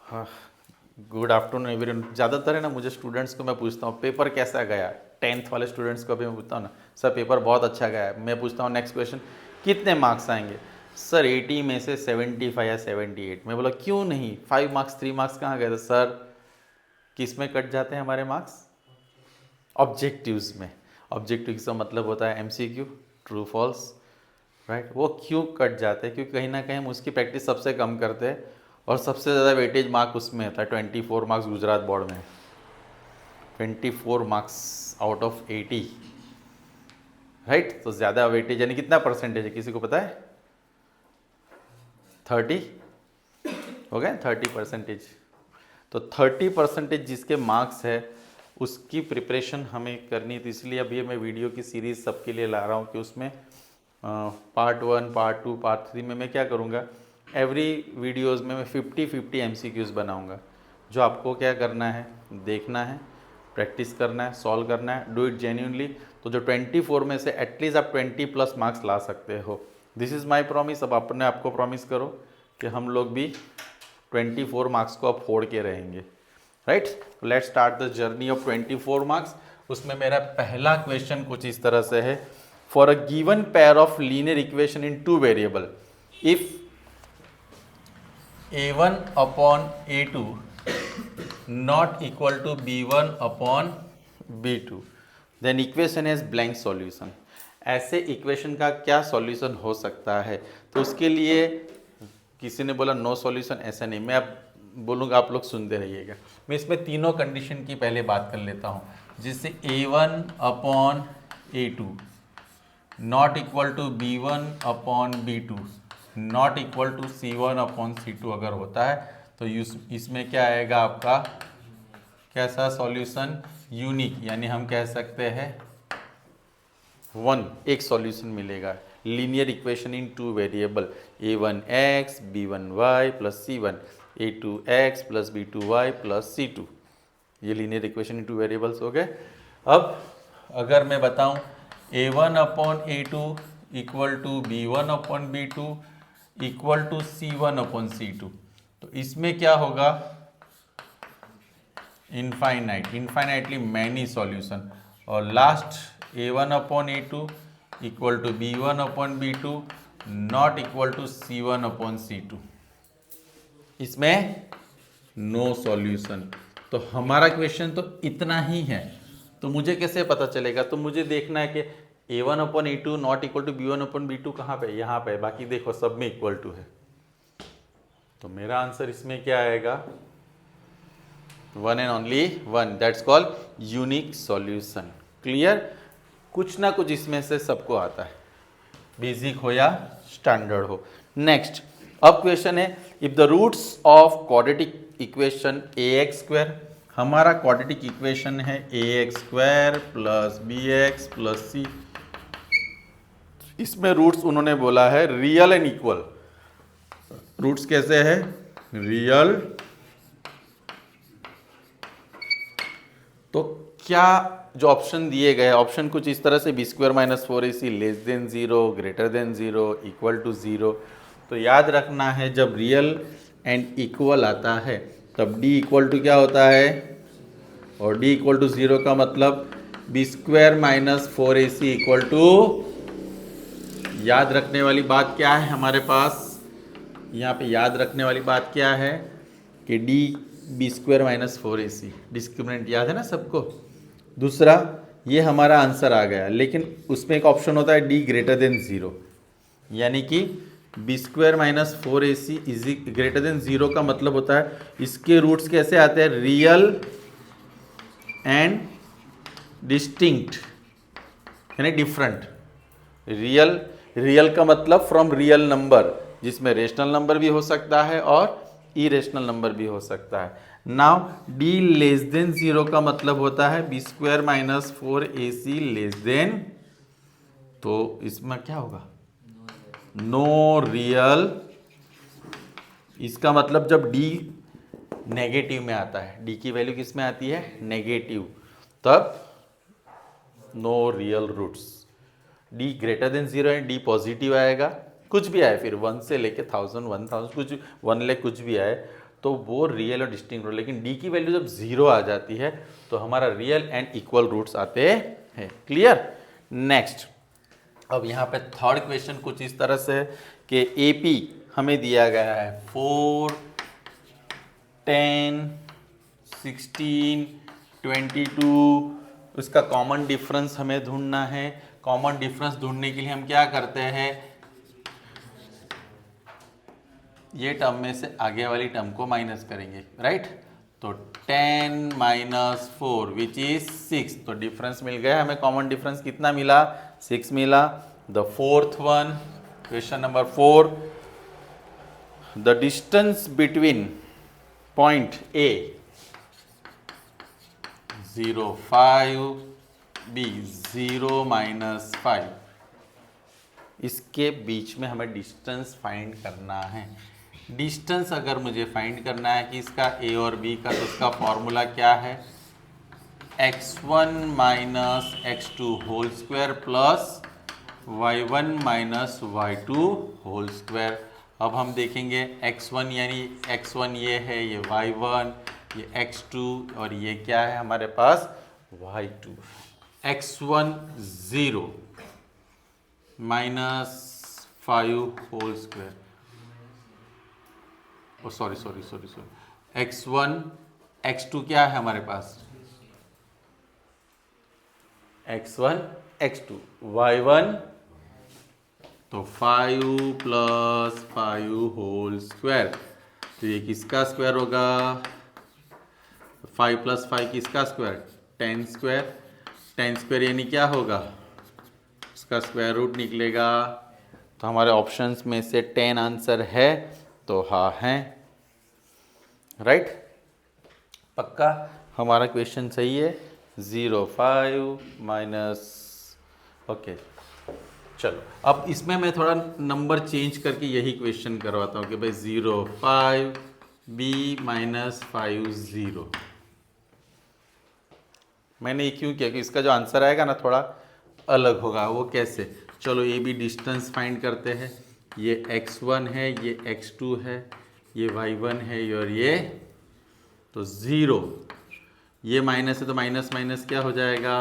हाँ, good afternoon everyone. ज़्यादातर है ना, मुझे स्टूडेंट्स को मैं पूछता हूँ पेपर कैसा गया। 10th वाले स्टूडेंट्स को भी मैं पूछता हूँ ना, सर पेपर बहुत अच्छा गया है। मैं पूछता हूँ नेक्स्ट क्वेश्चन, कितने मार्क्स आएंगे? सर 80 में से 75 या 78। मैं बोला क्यों नहीं, 5 मार्क्स 3 मार्क्स कहाँ गए? तो सर किस में कट जाते हैं हमारे मार्क्स? ऑब्जेक्टिव्स में। ऑब्जेक्टिव्स का मतलब होता है MCQ, ट्रू फॉल्स, राइट। वो क्यों कट जाते हैं? क्योंकि कहीं ना कहीं हम उसकी प्रैक्टिस सबसे कम करते हैं और सबसे ज़्यादा वेटेज मार्क उसमें होता है। 24 मार्क्स गुजरात बोर्ड में, 24 मार्क्स आउट ऑफ 80, राइट। तो ज़्यादा वेटेज यानी कितना परसेंटेज है, किसी को पता है? 30 हो गए, 30%। तो 30% जिसके मार्क्स है उसकी प्रिपरेशन हमें करनी थी। इसलिए अभी मैं वीडियो की सीरीज़ सबके लिए ला रहा हूँ कि उसमें पार्ट 1, पार्ट 2, पार्ट 3 में मैं क्या करूँगा, एवरी वीडियोज़ में मैं 50-50 MCQs बनाऊँगा। जो आपको क्या करना है, देखना है, प्रैक्टिस करना है, सॉल्व करना है, डू इट जेन्यूनली। तो जो 24 में से एटलीस्ट आप 20+ मार्क्स ला सकते हो। This is my promise. अब अपने आपको प्रॉमिस करो कि हम लोग भी 24 मार्क्स को अब फोड़ के रहेंगे, right. Let start the journey of 24 marks. उसमें मेरा पहला क्वेश्चन कुछ इस तरह से है, for a given pair of linear equation in 2 variable, if A1 upon A2 not equal to B1 upon B2, then equation is blank solution. ऐसे equation का क्या सॉल्यूशन हो सकता है? तो उसके लिए किसी ने बोला नो सॉल्यूशन, ऐसा नहीं। मैं अब बोलूँगा, आप लोग सुनते रहिएगा। मैं इसमें तीनों कंडीशन की पहले बात कर लेता हूँ, जिससे A1 upon A2 not equal to B1 upon B2 not equal to C1 upon C2 अगर होता है तो इसमें क्या आएगा आपका, कैसा सॉल्यूशन? यूनिक, यानी हम कह सकते हैं एक सॉल्यूशन मिलेगा। Linear equation in 2 variable, A1x B1y plus C1, A2x plus B2y plus C2। ये लीनियर इक्वेशन इन 2 वेरिएबल्स हो गए। अब अगर मैं बताऊं A1 upon A2 equal to B1 upon B2 equal to C1 upon C2, तो इसमें क्या होगा? Infinitely many solution. और last A1 upon A2 equal to B1 upon B2 not equal to C1 upon C2, इसमें no solution. तो हमारा question तो इतना ही है। तो मुझे कैसे पता चलेगा? तो मुझे देखना है कि A1 upon A2 not equal to B1 upon B2 कहाँ पे? यहाँ पे। बाकी देखो सब में इक्वल टू है। तो मेरा आंसर इसमें क्या आएगा? 1 and only 1, that's called unique solution. Clear? कुछ ना कुछ इसमें से सबको आता है, बेसिक हो या स्टैंडर्ड हो। नेक्स्ट, अब क्वेश्चन है, if the roots of quadratic equation ax², हमारा क्वाड्रेटिक इक्वेशन है ax² plus bx plus c। इसमें रूट्स उन्होंने बोला है रियल एंड इक्वल। रूट्स कैसे है? रियल। तो क्या जो ऑप्शन दिए गए, ऑप्शन कुछ इस तरह से, b² minus 4ac less than 0, greater than 0, equal to 0। तो याद रखना है, जब रियल एंड इक्वल आता है तब d इक्वल टू क्या होता है, और d इक्वल टू 0 का मतलब b² minus 4ac equal to, याद रखने वाली बात क्या है हमारे पास यहाँ पे? याद रखने वाली बात क्या है कि d b² minus 4ac, discriminant याद है ना सबको। दूसरा, ये हमारा आंसर आ गया, लेकिन उसमें एक ऑप्शन होता है d ग्रेटर देन 0, यानी कि b² minus 4ac is greater than 0 का मतलब होता है इसके रूट्स कैसे आते हैं? रियल एंड डिस्टिंक्ट, यानी डिफरेंट। रियल का मतलब फ्रॉम रियल नंबर, जिसमें रेशनल नंबर भी हो सकता है और इरेशनल नंबर भी हो सकता है। नाउ d लेस देन 0 का मतलब होता है b² minus 4ac less then, तो इसमें क्या होगा? No real. इसका मतलब जब d नेगेटिव में आता है, d की वैल्यू किस में आती है? नेगेटिव, तब no real roots. d greater than 0 है, d पॉजिटिव आएगा, कुछ भी आए, फिर 1 से लेके 1000, 1000 कुछ 1 लाख कुछ भी आए, तो वो रियल और डिस्टिंक्ट रूट, लेकिन डी की वैल्यू जब 0 आ जाती है तो हमारा रियल एंड इक्वल रूट्स आते हैं। क्लियर? नेक्स्ट, अब यहाँ पे थर्ड क्वेश्चन कुछ इस तरह से है कि एपी हमें दिया गया है 4, 10, 16, 22, उसका कॉमन डिफरेंस हमें ढूंढना है। कॉमन डिफरेंस ढूंढने के लिए हम क्या करते हैं, ये टर्म में से आगे वाली टर्म को माइनस करेंगे, राइट? तो 10 माइनस 4 विच इज 6, तो डिफरेंस मिल गया हमें। कॉमन डिफरेंस कितना मिला? 6 मिला। The fourth one, question number 4, the distance between point A 0, 5, B 0 minus 5, इसके बीच में हमें डिस्टेंस फाइंड करना है। डिस्टेंस अगर मुझे फाइंड करना है कि इसका ए और बी का, तो उसका फॉर्मूला क्या है? x1 minus x2 whole square plus y1 minus y2 whole square. अब हम देखेंगे x1 यानी x1 ये है, ये y1, ये x2 और ये क्या है हमारे पास? y2। x1 0 minus 5 whole square, sorry, x1, x2 क्या है हमारे पास? x1, x2, y1 तो 5 प्लस 5 होल स्क्वायर, तो ये किसका स्क्वायर होगा? 5 प्लस 5 किसका स्क्वायर? 10 स्क्वायर। 10 स्क्वायर यानी क्या होगा? इसका स्क्वायर रूट निकलेगा। तो हमारे ऑप्शंस में से 10 आंसर है, तो हाँ है, राइट? पक्का हमारा क्वेश्चन सही है। 0, 5 माइनस, ओके। चलो अब इसमें मैं थोड़ा नंबर चेंज करके यही क्वेश्चन करवाता हूँ कि भाई 0, 5, बी माइनस 5, 0। मैंने ये क्यों किया कि इसका जो आंसर आएगा ना थोड़ा अलग होगा। वो कैसे? चलो ये भी डिस्टेंस फाइंड करते हैं। ये x1 है, ये x2 है, ये y1 है और ये, तो 0, ये माइनस है तो माइनस माइनस क्या हो जाएगा?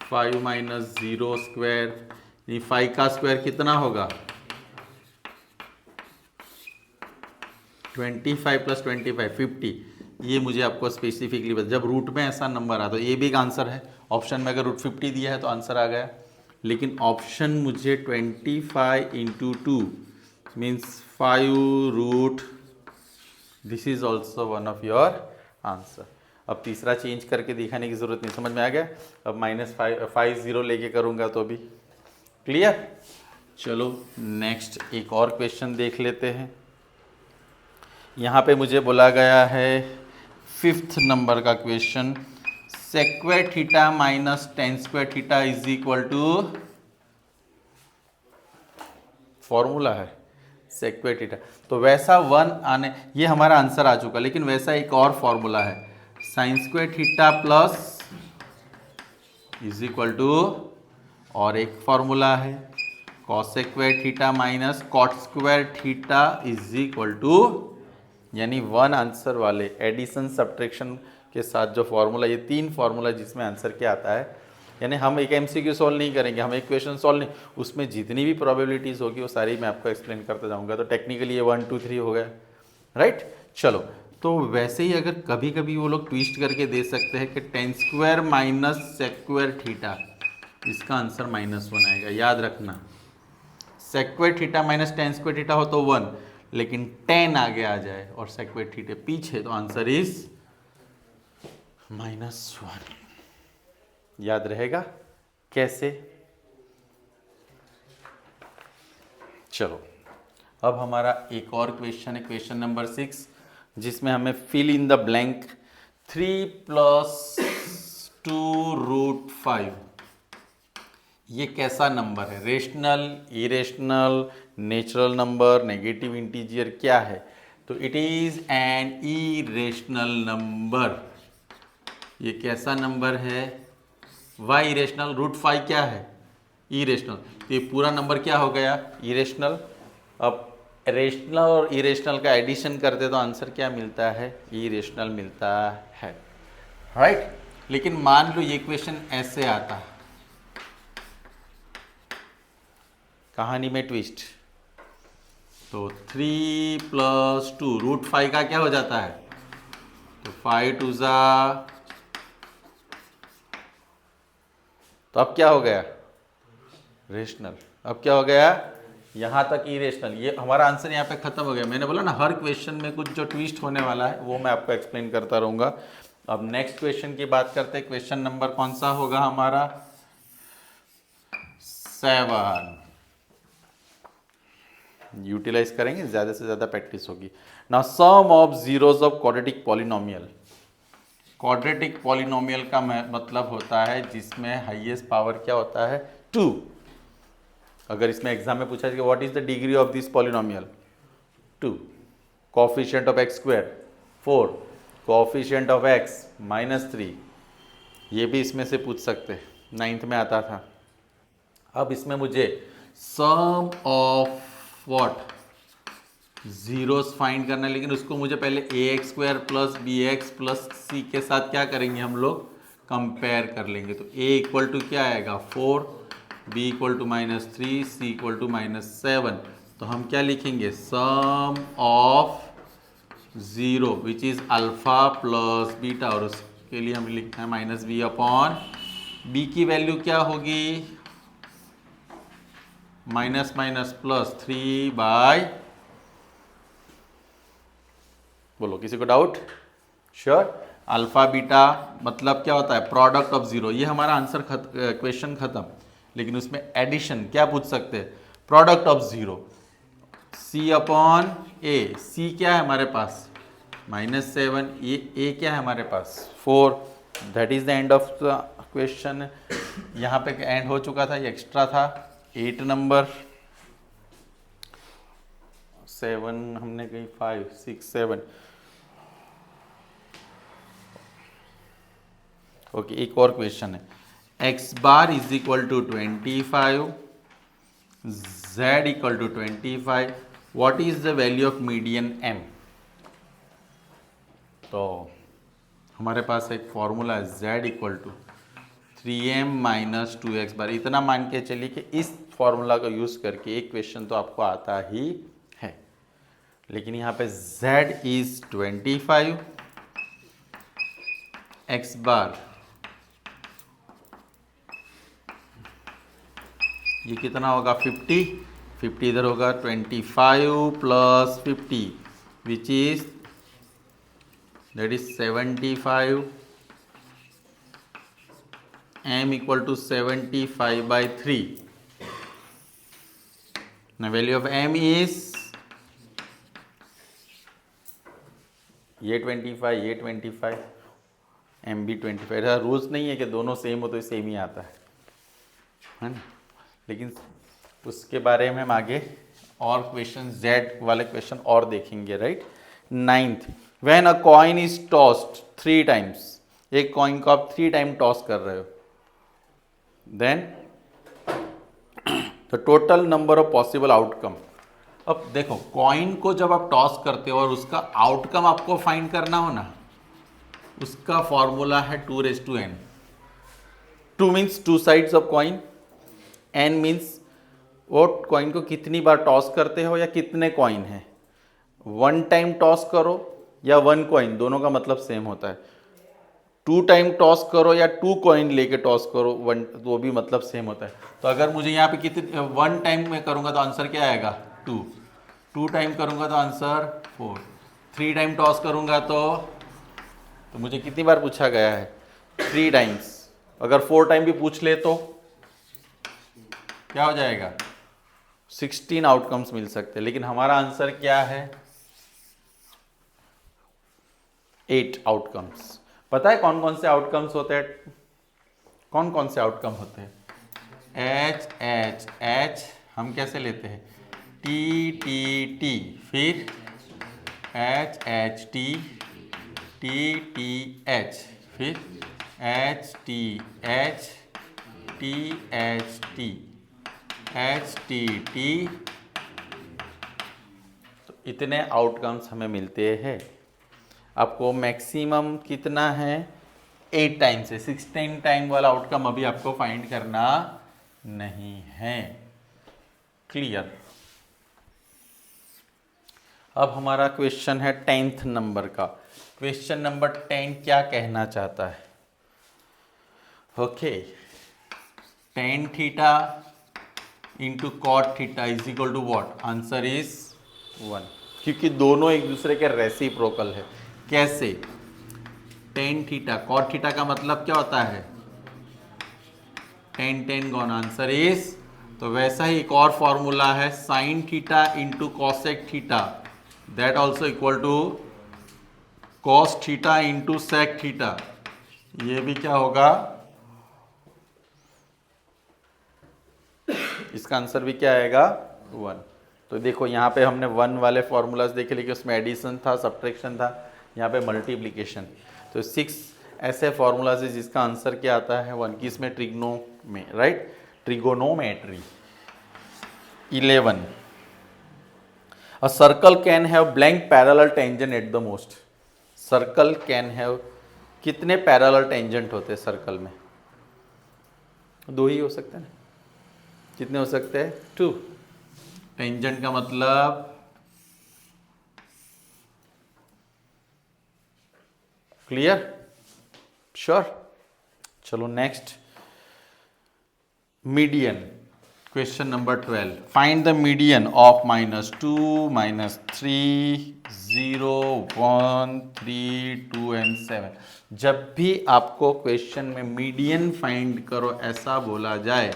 5 माइनस 0 स्क्वायर, ये 5 का स्क्वायर कितना होगा? 25 प्लस 25, 50। ये मुझे आपको स्पेसिफिकली बता, जब रूट में ऐसा नंबर आता तो ये भी एक आंसर है। ऑप्शन में अगर रूट 50 दिया है तो आंसर आ गया, लेकिन ऑप्शन मुझे 25 into 2 means 5 root, this is also one of your answer. अब तीसरा चेंज करके दिखाने की जरूरत नहीं, समझ में आ गया? अब -5 0 लेके करूँगा तो भी क्लियर। चलो नेक्स्ट एक और क्वेश्चन देख लेते हैं। यहाँ पे मुझे बोला गया है 5th नंबर का क्वेश्चन, सेक्वेट theta minus tan square theta is equal to, formula है सेक्वेट थीटा। तो वैसा 1 आने, ये हमारा आंसर आ चुका, लेकिन वैसा एक और फॉर्मूला है, sine square theta plus is equal to, और एक फॉर्मूला है cos square theta minus cot square theta is equal to, यानी 1 आंसर वाले एडिशन सब्ट्रैक्शन के साथ जो फॉर्मूला, ये 3 फॉर्मूला जिसमें आंसर क्या आता है। यानी हम एक एमसीक्यू सॉल्व नहीं करेंगे, हम एक क्वेश्चन सॉल्व नहीं, उसमें जितनी भी प्रोबेबिलिटीज़ होगी वो सारी मैं आपको एक्सप्लेन करता जाऊंगा। तो टेक्निकली ये 1 2 3 हो गया, राइट? चलो, तो वैसे ही अगर कभी कभी वो लोग ट्विस्ट करके दे सकते हैं कि tan square minus sec square theta, इसका आंसर -1 आएगा। याद रखना, sec square theta minus tan square theta हो तो 1, लेकिन 10 आगे आ जाए और सेक्वायर थीटा पीछे, तो आंसर इज -1। याद रहेगा कैसे? चलो अब हमारा एक और क्वेश्चन है, क्वेश्चन नंबर 6, जिसमें हमें fill in the blank 3 + 2 root 5, ये कैसा नंबर है? Rational, irrational, natural number, negative integer, क्या है? तो it is an irrational number. ये कैसा नंबर है? वाई इरेशनल, रूट 5 क्या है? इरेशनल, तो ये पूरा नंबर क्या हो गया? इरेशनल। अब रेशनल और इरेशनल का एडिशन करते तो आंसर क्या मिलता है? इरेशनल मिलता है, राइट। लेकिन मान लो ये क्वेश्चन ऐसे आता, कहानी में ट्विस्ट, तो 3 + 2 √5 का क्या हो जाता है? तो 5 2 ज़ा, तो अब क्या हो गया? रेशनल। अब क्या हो गया? यहाँ तक इरेशनल। ये हमारा आंसर यहाँ पे खत्म हो गया। मैंने बोला ना हर क्वेश्चन में कुछ जो ट्विस्ट होने वाला है वो मैं आपको एक्सप्लेन करता रहूँगा। अब नेक्स्ट क्वेश्चन की बात करते हैं। क्वेश्चन नंबर कौन सा होगा हमारा? 7। यूटिलाइज करेंगे, ज़्यादा से ज़्यादा प्रैक्टिस होगी। Now sum of zeros of quadratic polynomial. Quadratic polynomial का मतलब होता है जिसमें हाईएस्ट पावर क्या होता है? 2। अगर इसमें एग्जाम में पूछा जाए what is the degree of this polynomial? 2। Coefficient of x square 4, coefficient of x -3। ये भी इसमें से पूछ सकते हैं, 9th में आता था। अब इसमें मुझे सम ऑफ व्हाट जीरोस फाइंड करना है, लेकिन उसको मुझे पहले ax² + bx + c के साथ क्या करेंगे हम लोग? कंपेयर कर लेंगे। तो a = क्या आएगा? 4, b = -3, c = -7। तो हम क्या लिखेंगे? Sum of zero which is alpha plus beta, और उसके लिए हम लिखते हैं -b/b की वैल्यू क्या होगी? -3/, बोलो किसी को डाउट? श्योर। अल्फा बीटा मतलब क्या होता है? Product of zero. ये हमारा आंसर क्वेश्चन खत्म। लेकिन उसमें एडिशन क्या पूछ सकते हैं? Product of zero. c/a, c क्या है हमारे पास? -7। ए क्या है हमारे पास? 4। That is the end of the question. यहाँ पे एंड हो चुका था, ये एक्स्ट्रा था। 8 नंबर, 7 हमने कही, 5 6 7। ओके, एक और क्वेश्चन है। x bar is equal to 25, z equal to 25, what is the value of median m? तो हमारे पास एक फॉर्मूला है, z equal to 3m - 2x बार। इतना मान के चलिए कि इस फॉर्मूला का यूज करके एक क्वेश्चन तो आपको आता ही है। लेकिन यहाँ पे z इज 25, x बार ये कितना होगा? 50 इधर होगा, 25 + 50 which is that is 75, m = 75/3। Now value of m is ये 25, ये 25, m भी 25। ऐसा रूल्स नहीं है कि दोनों सेम हो तो सेम ही आता है ना। लेकिन उसके बारे में हम आगे और क्वेश्चन z वाले क्वेश्चन और देखेंगे, right. 9th, when a coin is tossed 3 times. एक कॉइन को आप 3 टाइम टॉस कर रहे हो, then the total number of possible outcome. अब देखो, कॉइन को जब आप टॉस करते हो और उसका आउटकम आपको फाइंड करना हो ना, उसका फॉर्मूला है 2n। 2 means 2 sides of coin, n means वो कॉइन को कितनी बार टॉस करते हो या कितने कॉइन है। 1 टाइम टॉस करो या 1 कॉइन, दोनों का मतलब सेम होता है। 2 टाइम टॉस करो या 2 कॉइन लेके टॉस करो, 1, वो भी मतलब सेम होता है। तो अगर मुझे यहाँ पे कितने 1 टाइम में करूँगा तो आंसर क्या आएगा? 2। 2 टाइम करूँगा तो आंसर 4। 3 टाइम टॉस करूँगा तो मुझे कितनी बार पूछा गया है? 3 टाइम्स। अगर 4 टाइम भी पूछ ले तो क्या हो जाएगा? 16 आउटकम्स मिल सकते हैं। लेकिन हमारा आंसर क्या है? 8 आउटकम्स। पता है कौन कौन से आउटकम्स होते हैं? कौन कौन से आउटकम होते हैं? एच एच एच हम कैसे लेते हैं? टी टी टी, फिर H H T, T T H, फिर H T H, T H T, H T T, इतने आउटकम्स हमें मिलते हैं। आपको मैक्सिमम कितना है 8 टाइम से 16 टाइम वाला आउटकम अभी आपको फाइंड करना नहीं है। क्लियर। अब हमारा क्वेश्चन है 10th नंबर का। क्वेश्चन नंबर 10 क्या कहना चाहता है? Okay, tan theta into cot theta is equal to what? Answer is 1, क्योंकि दोनों एक दूसरे के रेसिप्रोकल है। कैसे? tan थीटा कॉट थीटा का मतलब क्या होता है? tan gone, answer is. तो वैसा ही एक और फॉर्मूला है sine theta into cosec theta, that also equal to cos theta into sec theta. ये भी क्या होगा? इसका आंसर भी क्या आएगा? 1। तो देखो यहाँ पे हमने 1 वाले फॉर्मूलाज देखे, लेकिन उसमें एडिशन था, सब्ट्रैक्शन था, यहाँ पे मल्टीप्लिकेशन। तो 6 ऐसे फॉर्मूलाज है जिसका आंसर क्या आता है? 1। किसमें? ट्रिग्नो में, right? Trigonometry. 11, a circle can have blank parallel tangent at the most. Circle can have, कितने पैरेलल टेंजेंट होते हैं सर्कल में? 2 ही हो सकते हैं ना? कितने हो सकते हैं? 2। टेंजेंट का मतलब क्लियर? श्योर। चलो next, median. Question number 12, find the median of -2, -3, 0, 1, 3, 2 and 7। जब भी आपको क्वेश्चन में मीडियन फाइंड करो ऐसा बोला जाए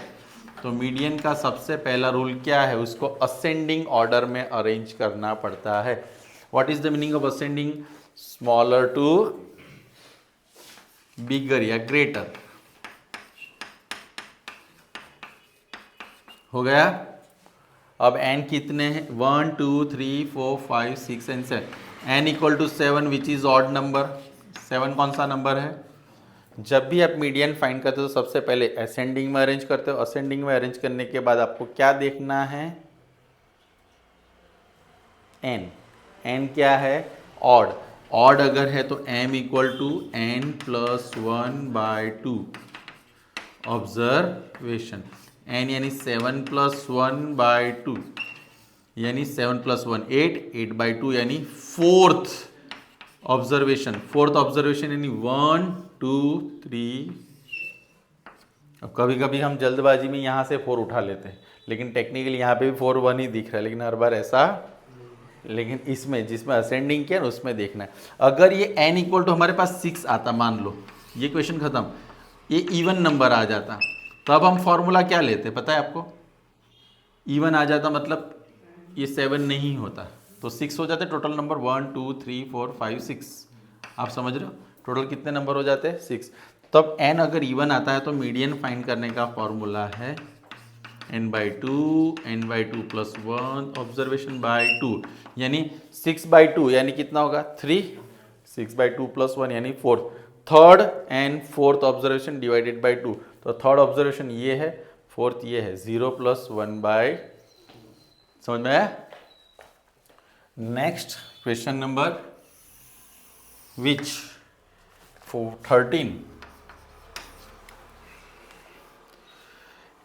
तो मीडियन का सबसे पहला रूल क्या है? उसको असेंडिंग ऑर्डर में अरेंज करना पड़ता है। What is the meaning of ascending? Smaller to bigger या ग्रेटर। हो गया? अब n कितने हैं? 1, 2, 3, 4, 5, 6 and 7। n equal to 7 which is odd number. 7 कौन सा नंबर है? जब भी आप मीडियन फाइंड करते हो तो सबसे पहले असेंडिंग में अरेंज करते हो। असेंडिंग में अरेंज करने के बाद आपको क्या देखना है? n। n क्या है? ऑड। ऑड अगर है तो m equal to n plus 1/2 observation. n यानी 7 प्लस 1/2 यानी 7 प्लस 1 8, 8/2 यानी 4th ऑब्जर्वेशन। 4th ऑब्जर्वेशन यानी 1, 2, 3। अब कभी कभी हम जल्दबाजी में यहाँ से 4 उठा लेते हैं, लेकिन टेक्निकली यहाँ पे भी 4 1 ही दिख रहा है, लेकिन हर बार ऐसा, लेकिन इसमें जिसमें असेंडिंग किया ना उसमें देखना है। अगर ये n इक्वल टू हमारे पास 6 आता, मान लो ये क्वेश्चन खत्म, ये इवन नंबर आ जाता, तब हम फॉर्मूला क्या लेते पता है आपको? इवन आ जाता मतलब ये 7 नहीं होता तो 6 हो जाते। Total number 1, 2, 3, 4, 5, 6। आप समझ रहे हो? टोटल कितने नंबर हो जाते हैं? 6। तब n अगर इवन आता है तो मीडियन फाइंड करने का फॉर्मूला है n/2, n/2 plus 1 observation bye 2 यानी 6/2 यानी कितना होगा? 3। 6/2 प्लस 1 यानी 4। Third and fourth observation divided by 2। तो थर्ड ऑब्जर्वेशन ये है, फोर्थ ये है। 0 प्लस 1/, समझ में आया? Next question number which 13,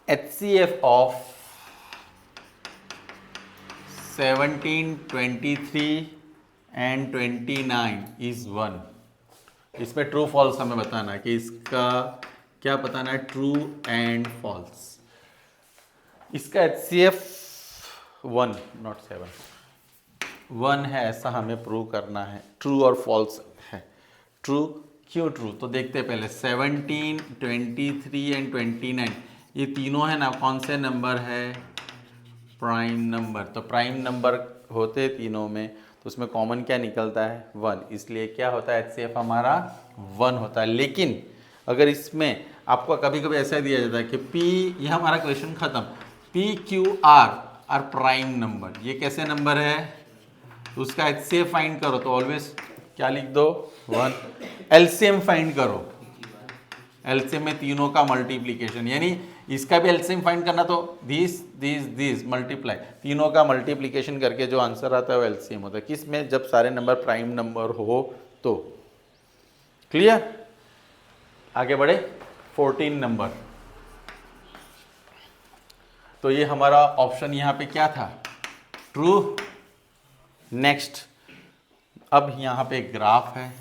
HCF of 17, 23 and 29 is 1। इसमें ट्रू फॉल्स हमें बताना है कि इसका क्या बताना है? True and false. इसका HCF 1 नॉट 7 1 है ऐसा हमें प्रूव करना है। ट्रू और फॉल्स है। ट्रू क्यों ट्रू? तो देखते हैं पहले 17, 23 एंड 29 ये तीनों है ना, कौन से नंबर है? Prime number. तो प्राइम नंबर होते तीनों में तो उसमें कॉमन क्या निकलता है? 1। इसलिए क्या होता है? HCF हमारा 1 होता है। लेकिन अगर इसमें आपको कभी कभी ऐसा दिया जाता है कि P, ये हमारा क्वेश्चन खत्म, PQR आर प्राइम नंबर। ये कैसे नंबर है? तो उसका HCF फाइंड करो तो ऑलवेज क्या लिख दो? 1। LCM फाइंड करो, LCM में तीनों का मल्टीप्लीकेशन, यानी इसका भी एलसीएम फाइंड करना, तो दिस मल्टीप्लाई, तीनों का मल्टीप्लीकेशन करके जो आंसर आता है वो एलसीएम होता है। किस में? जब सारे नंबर प्राइम नंबर हो तो। क्लियर? आगे बढ़े। 14 नंबर, तो ये हमारा ऑप्शन यहाँ पे क्या था? ट्रू। नेक्स्ट, अब यहाँ पे ग्राफ है,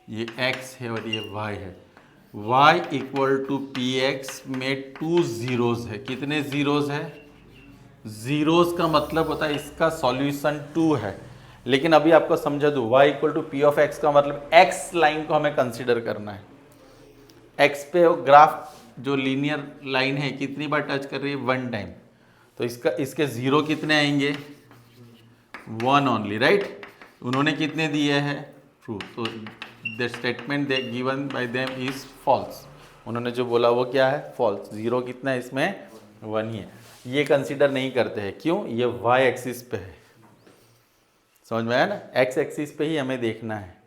ये x है और ये y है। y equal to P x में 2 जीरोज है। कितने जीरोज है? जीरोज का मतलब होता है इसका सॉल्यूशन 2 है। लेकिन अभी आपको समझा दूं, y equal to P of x का मतलब x लाइन को हमें कंसीडर करना है। x पे ग्राफ जो लीनियर लाइन है कितनी बार टच कर रही है? 1 टाइम। तो इसके जीरो कितने आएंगे? 1 ओनली, राइट। उन्होंने कितने दिए हैं? ट्रू। तो the statement they given by them is false. उन्होंने जो बोला वो क्या है? फॉल्स। जीरो कितना है इसमें? 1 ही है। ये कंसीडर नहीं करते हैं, क्यों? ये y एक्सिस पे है। समझ में आया ना? x एक्सिस पे ही हमें देखना है।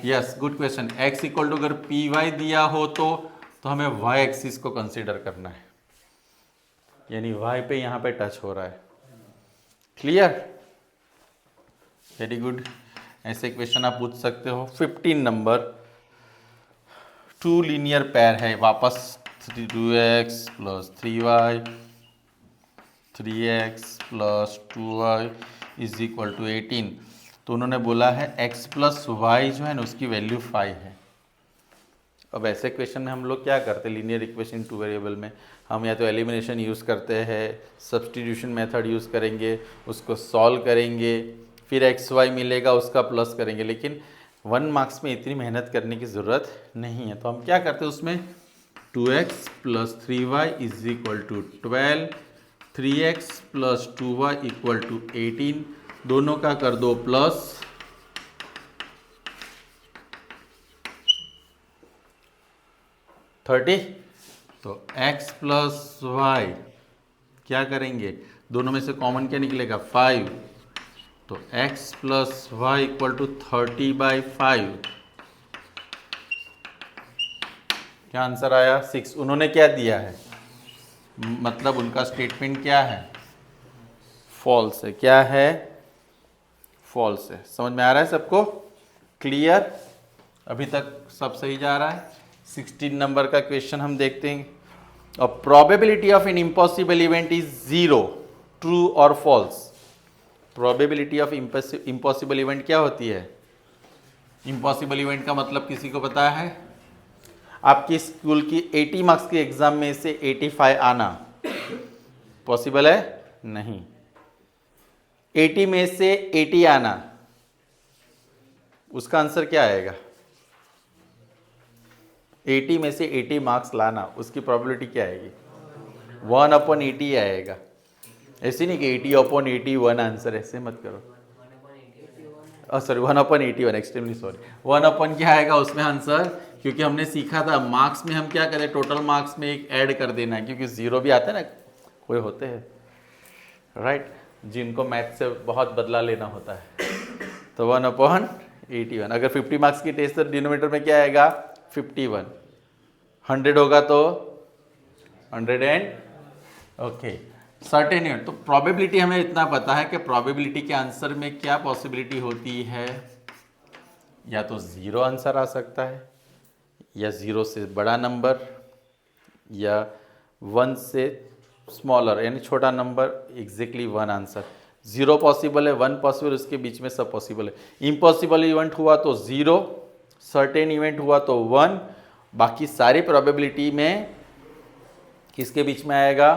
Yes, good question. x equal to अगर पी वाई दिया हो तो हमें y एक्सिस को कंसीडर करना है, यानी y पे यहाँ पे टच हो रहा है। क्लियर? Very good. ऐसे क्वेश्चन आप पूछ सकते हो। 15 नंबर, 2 लीनियर पैर है, वापस 2x plus 3y, 3x plus 2y is equal to 18। तो उन्होंने बोला है x प्लस वाई जो है ना उसकी वैल्यू 5 है। अब ऐसे क्वेश्चन में हम लोग क्या करते हैं? लीनियर इक्वेशन 2 वेरिएबल में हम या तो एलिमिनेशन यूज़ करते हैं, सब्स्टिट्यूशन मेथड यूज़ करेंगे, उसको सॉल्व करेंगे, फिर एक्स वाई मिलेगा उसका प्लस करेंगे। लेकिन 1 मार्क्स में इतनी मेहनत करने की ज़रूरत नहीं है। तो हम क्या करते हैं उसमें? 2x plus 3y is equal to 12, 3x plus 2y equal to 18, दोनों का कर दो प्लस, तो x प्लस वाई क्या करेंगे? दोनों में से कॉमन क्या निकलेगा? 5। तो x plus y equal to 30/5। क्या आंसर आया? 6। उन्होंने क्या दिया है? मतलब उनका स्टेटमेंट क्या है? फॉल्स है। क्या है? फॉल्स है। समझ में आ रहा है सबको? क्लियर? अभी तक सब सही जा रहा है। 16 नंबर का क्वेश्चन हम देखते हैं। A probability of an impossible event is 0, true और false. Probability of impossible event क्या होती है? इम्पॉसिबल इवेंट का मतलब किसी को पता है? आपकी स्कूल की 80 मार्क्स के एग्जाम में से 85 आना पॉसिबल है? नहीं। 80 में से 80 आना, उसका आंसर क्या आएगा? 80 में से 80 मार्क्स लाना, उसकी प्रोबेबिलिटी क्या आएगी? 1/80 आएगा। ऐसे नहीं कि 80/81 आंसर, ऐसे मत करो। Sorry, 1/81, extremely sorry. 1 क्या आएगा उसमें आंसर? क्योंकि हमने सीखा था मार्क्स में हम क्या करें? टोटल मार्क्स में एक ऐड कर देना है, क्योंकि 0 भी आता है ना, कोई होते हैं राइट जिनको मैथ से बहुत बदला लेना होता है। तो 1/81। अगर 50 मार्क्स की टेस्ट तो डिनोमिनेटर में क्या आएगा? 51। 100 होगा तो 100 एंड ओके सर्टेन यूनिट। तो प्रोबेबिलिटी हमें इतना पता है कि प्रोबेबिलिटी के आंसर में क्या पॉसिबिलिटी होती है? या तो 0 आंसर आ सकता है, या 0 से बड़ा नंबर, या 1 से स्मॉलर यानी छोटा नंबर, एग्जैक्टली 1 आंसर। 0 पॉसिबल है, 1 पॉसिबल, उसके बीच में सब पॉसिबल है। इम्पॉसिबल इवेंट हुआ तो 0, सर्टेन इवेंट हुआ तो 1, बाकी सारी प्रोबेबिलिटी में किसके बीच में आएगा?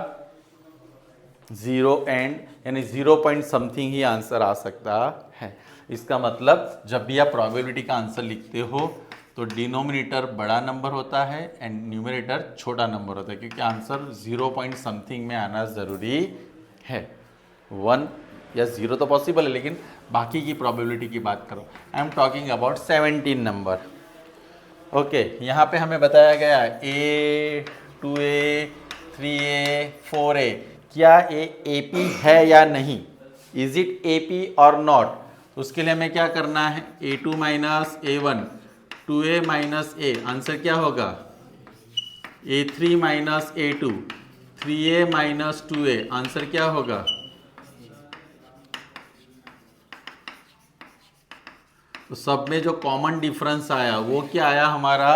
0 एंड, यानी 0 पॉइंट समथिंग ही आंसर आ सकता है। इसका मतलब जब भी आप प्रोबेबिलिटी का आंसर लिखते हो तो डिनोमिनेटर बड़ा नंबर होता है एंड न्यूमरेटर छोटा नंबर होता है, क्योंकि आंसर 0 पॉइंट समथिंग में आना ज़रूरी है। 1 या 0 तो पॉसिबल है, लेकिन बाकी की प्रोबेबिलिटी की बात करो। I am talking about 17 number. Okay, यहाँ पे हमें बताया गया A, 2A, 3A, 4A। क्या ये AP है या नहीं? इज इट AP और नॉट? उसके लिए हमें क्या करना है? A2 minus A1 2a minus ए, आंसर क्या होगा a3 minus a2, 3a minus 2a, answer क्या होगा? तो सब में जो कॉमन डिफरेंस आया वो क्या आया हमारा?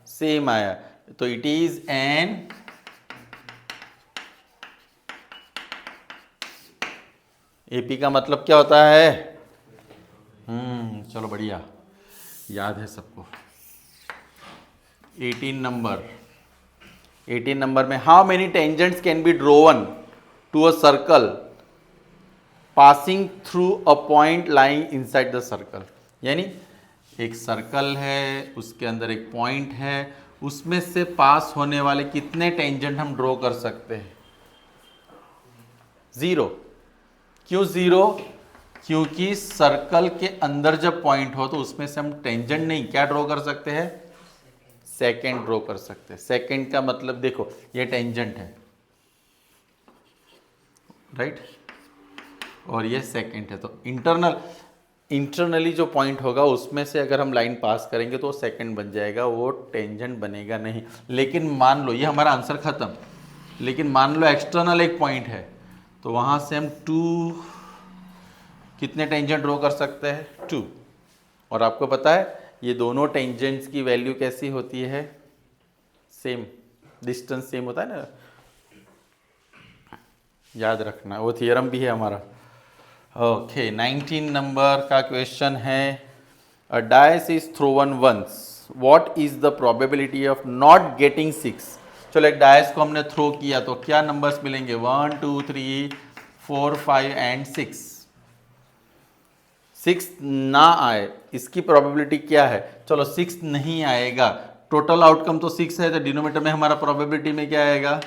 सेम आया। तो इट इज एन एपी का मतलब क्या होता है? चलो बढ़िया, याद है सबको। 18 नंबर में how many tangents can be drawn to a circle passing through a point lying inside the circle. यानी एक सर्कल है, उसके अंदर एक पॉइंट है, उसमें से पास होने वाले कितने टेंजेंट हम ड्रॉ कर सकते हैं? 0। क्यों 0? क्योंकि सर्कल के अंदर जब पॉइंट हो तो उसमें से हम टेंजेंट नहीं, क्या ड्रॉ कर सकते हैं? सेकेंड ड्रॉ कर सकते हैं। सेकेंड का मतलब देखो, ये टेंजेंट है, राइट, और ये सेकेंड है। तो इंटरनली जो पॉइंट होगा उसमें से अगर हम लाइन पास करेंगे तो सेकंड बन जाएगा, वो टेंजेंट बनेगा नहीं। लेकिन मान लो, ये हमारा आंसर खत्म, लेकिन मान लो एक्सटर्नल एक पॉइंट है, तो वहां से हम 2 कितने टेंजेंट ड्रॉ कर सकते हैं? 2। और आपको पता है ये दोनों टेंजेंट्स की वैल्यू कैसी होती है? सेम, डिस्टेंस सेम होता है ना, याद रखना, वो थियरम भी है हमारा। ओके, 19 नंबर का क्वेश्चन है, a dice is thrown once, what is the probability of not getting 6? चलो, एक डाइस को हमने थ्रो किया तो क्या नंबर्स मिलेंगे? 1 2 3 4 5 एंड 6। 6 ना आए, इसकी प्रोबेबिलिटी क्या है? चलो, 6 नहीं आएगा, टोटल आउटकम तो 6 है, तो डिनोमिनेटर में हमारा प्रोबेबिलिटी में क्या आएगा?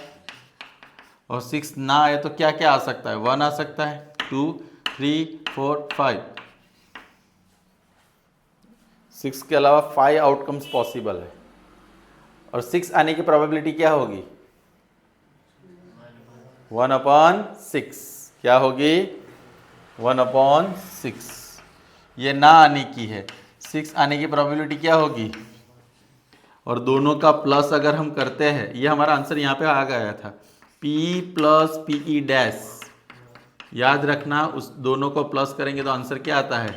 और 6 ना आए तो क्या क्या आ सकता है? 1 आ सकता है, 2 3 4 5, 6 के अलावा 5 आउटकम्स पॉसिबल है। और 6 आने की प्रोबेबिलिटी क्या होगी? 1/6। क्या होगी? 1/6। ये ना आने की है, 6 आने की प्रोबेबिलिटी क्या होगी? और दोनों का प्लस अगर हम करते हैं, ये हमारा आंसर यहाँ पे आ गया था, P प्लस PE डैश, याद रखना, उस दोनों को प्लस करेंगे तो आंसर क्या आता है?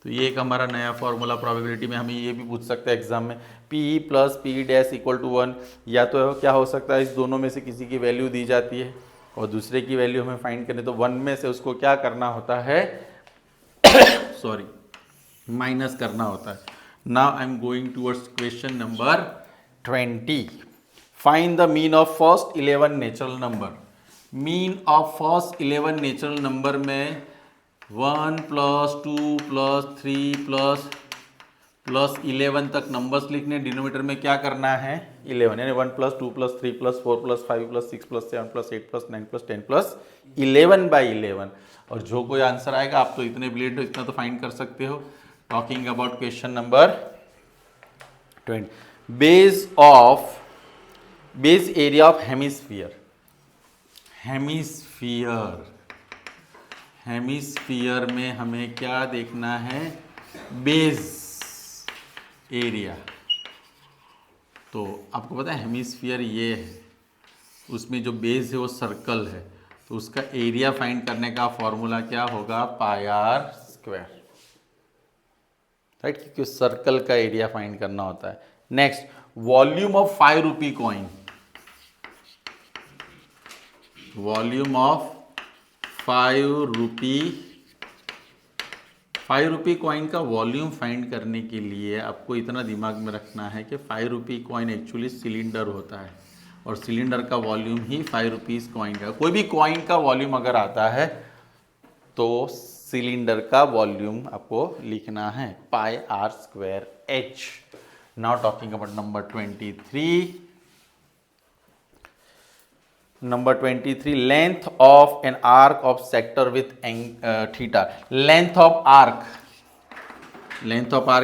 तो ये एक हमारा नया फॉर्मूला, प्रोबेबिलिटी में हमें ये भी पूछ सकते हैं एग्जाम में, PE plus PE dash equal to 1। या तो क्या हो सकता है, इस दोनों में से किसी की वैल्यू दी जाती है और दूसरे की वैल्यू हमें फाइंड करनी, तो 1 में से उसको क्या करना होता है? सॉरी, माइनस करना होता है। Now I am going towards question number 20। Find the mean of first 11 natural number. Mean of first 11 natural number में 1 प्लस 2 प्लस 3 प्लस 11 तक नंबर्स लिखने, डिनोमिनेटर में क्या करना है? 11, यानी 1 plus 2 plus 3 plus 4 plus 5 plus 6 plus 7 plus 8 plus 9 plus 10 plus 11/11। और जो कोई आंसर आएगा, आप तो इतने ब्रिलियंट हो, इतना तो फाइंड कर सकते हो। Talking about question number 20, base area of hemisphere. Hemisphere में हमें क्या देखना है? Base area. तो आपको पता है हेमिस्फीयर ये है, उसमें जो बेस है वो सर्कल है, तो उसका एरिया फाइंड करने का फॉर्मूला क्या होगा? πr², राइट, क्योंकि सर्कल का एरिया फाइंड करना होता है। Next, volume of 5 rupee coin. Volume of 5 rupee coin का वॉल्यूम फाइंड करने के लिए आपको इतना दिमाग में रखना है कि 5 रुपी कॉइन एक्चुअली सिलेंडर होता है, और सिलेंडर का वॉल्यूम ही 5 रुपीज़ कॉइन का। कोई भी कॉइन का वॉल्यूम अगर आता है तो सिलेंडर का वॉल्यूम आपको लिखना है πr²h। Now talking about number 23। Number 23, length of an arc of sector with theta. Length of arc,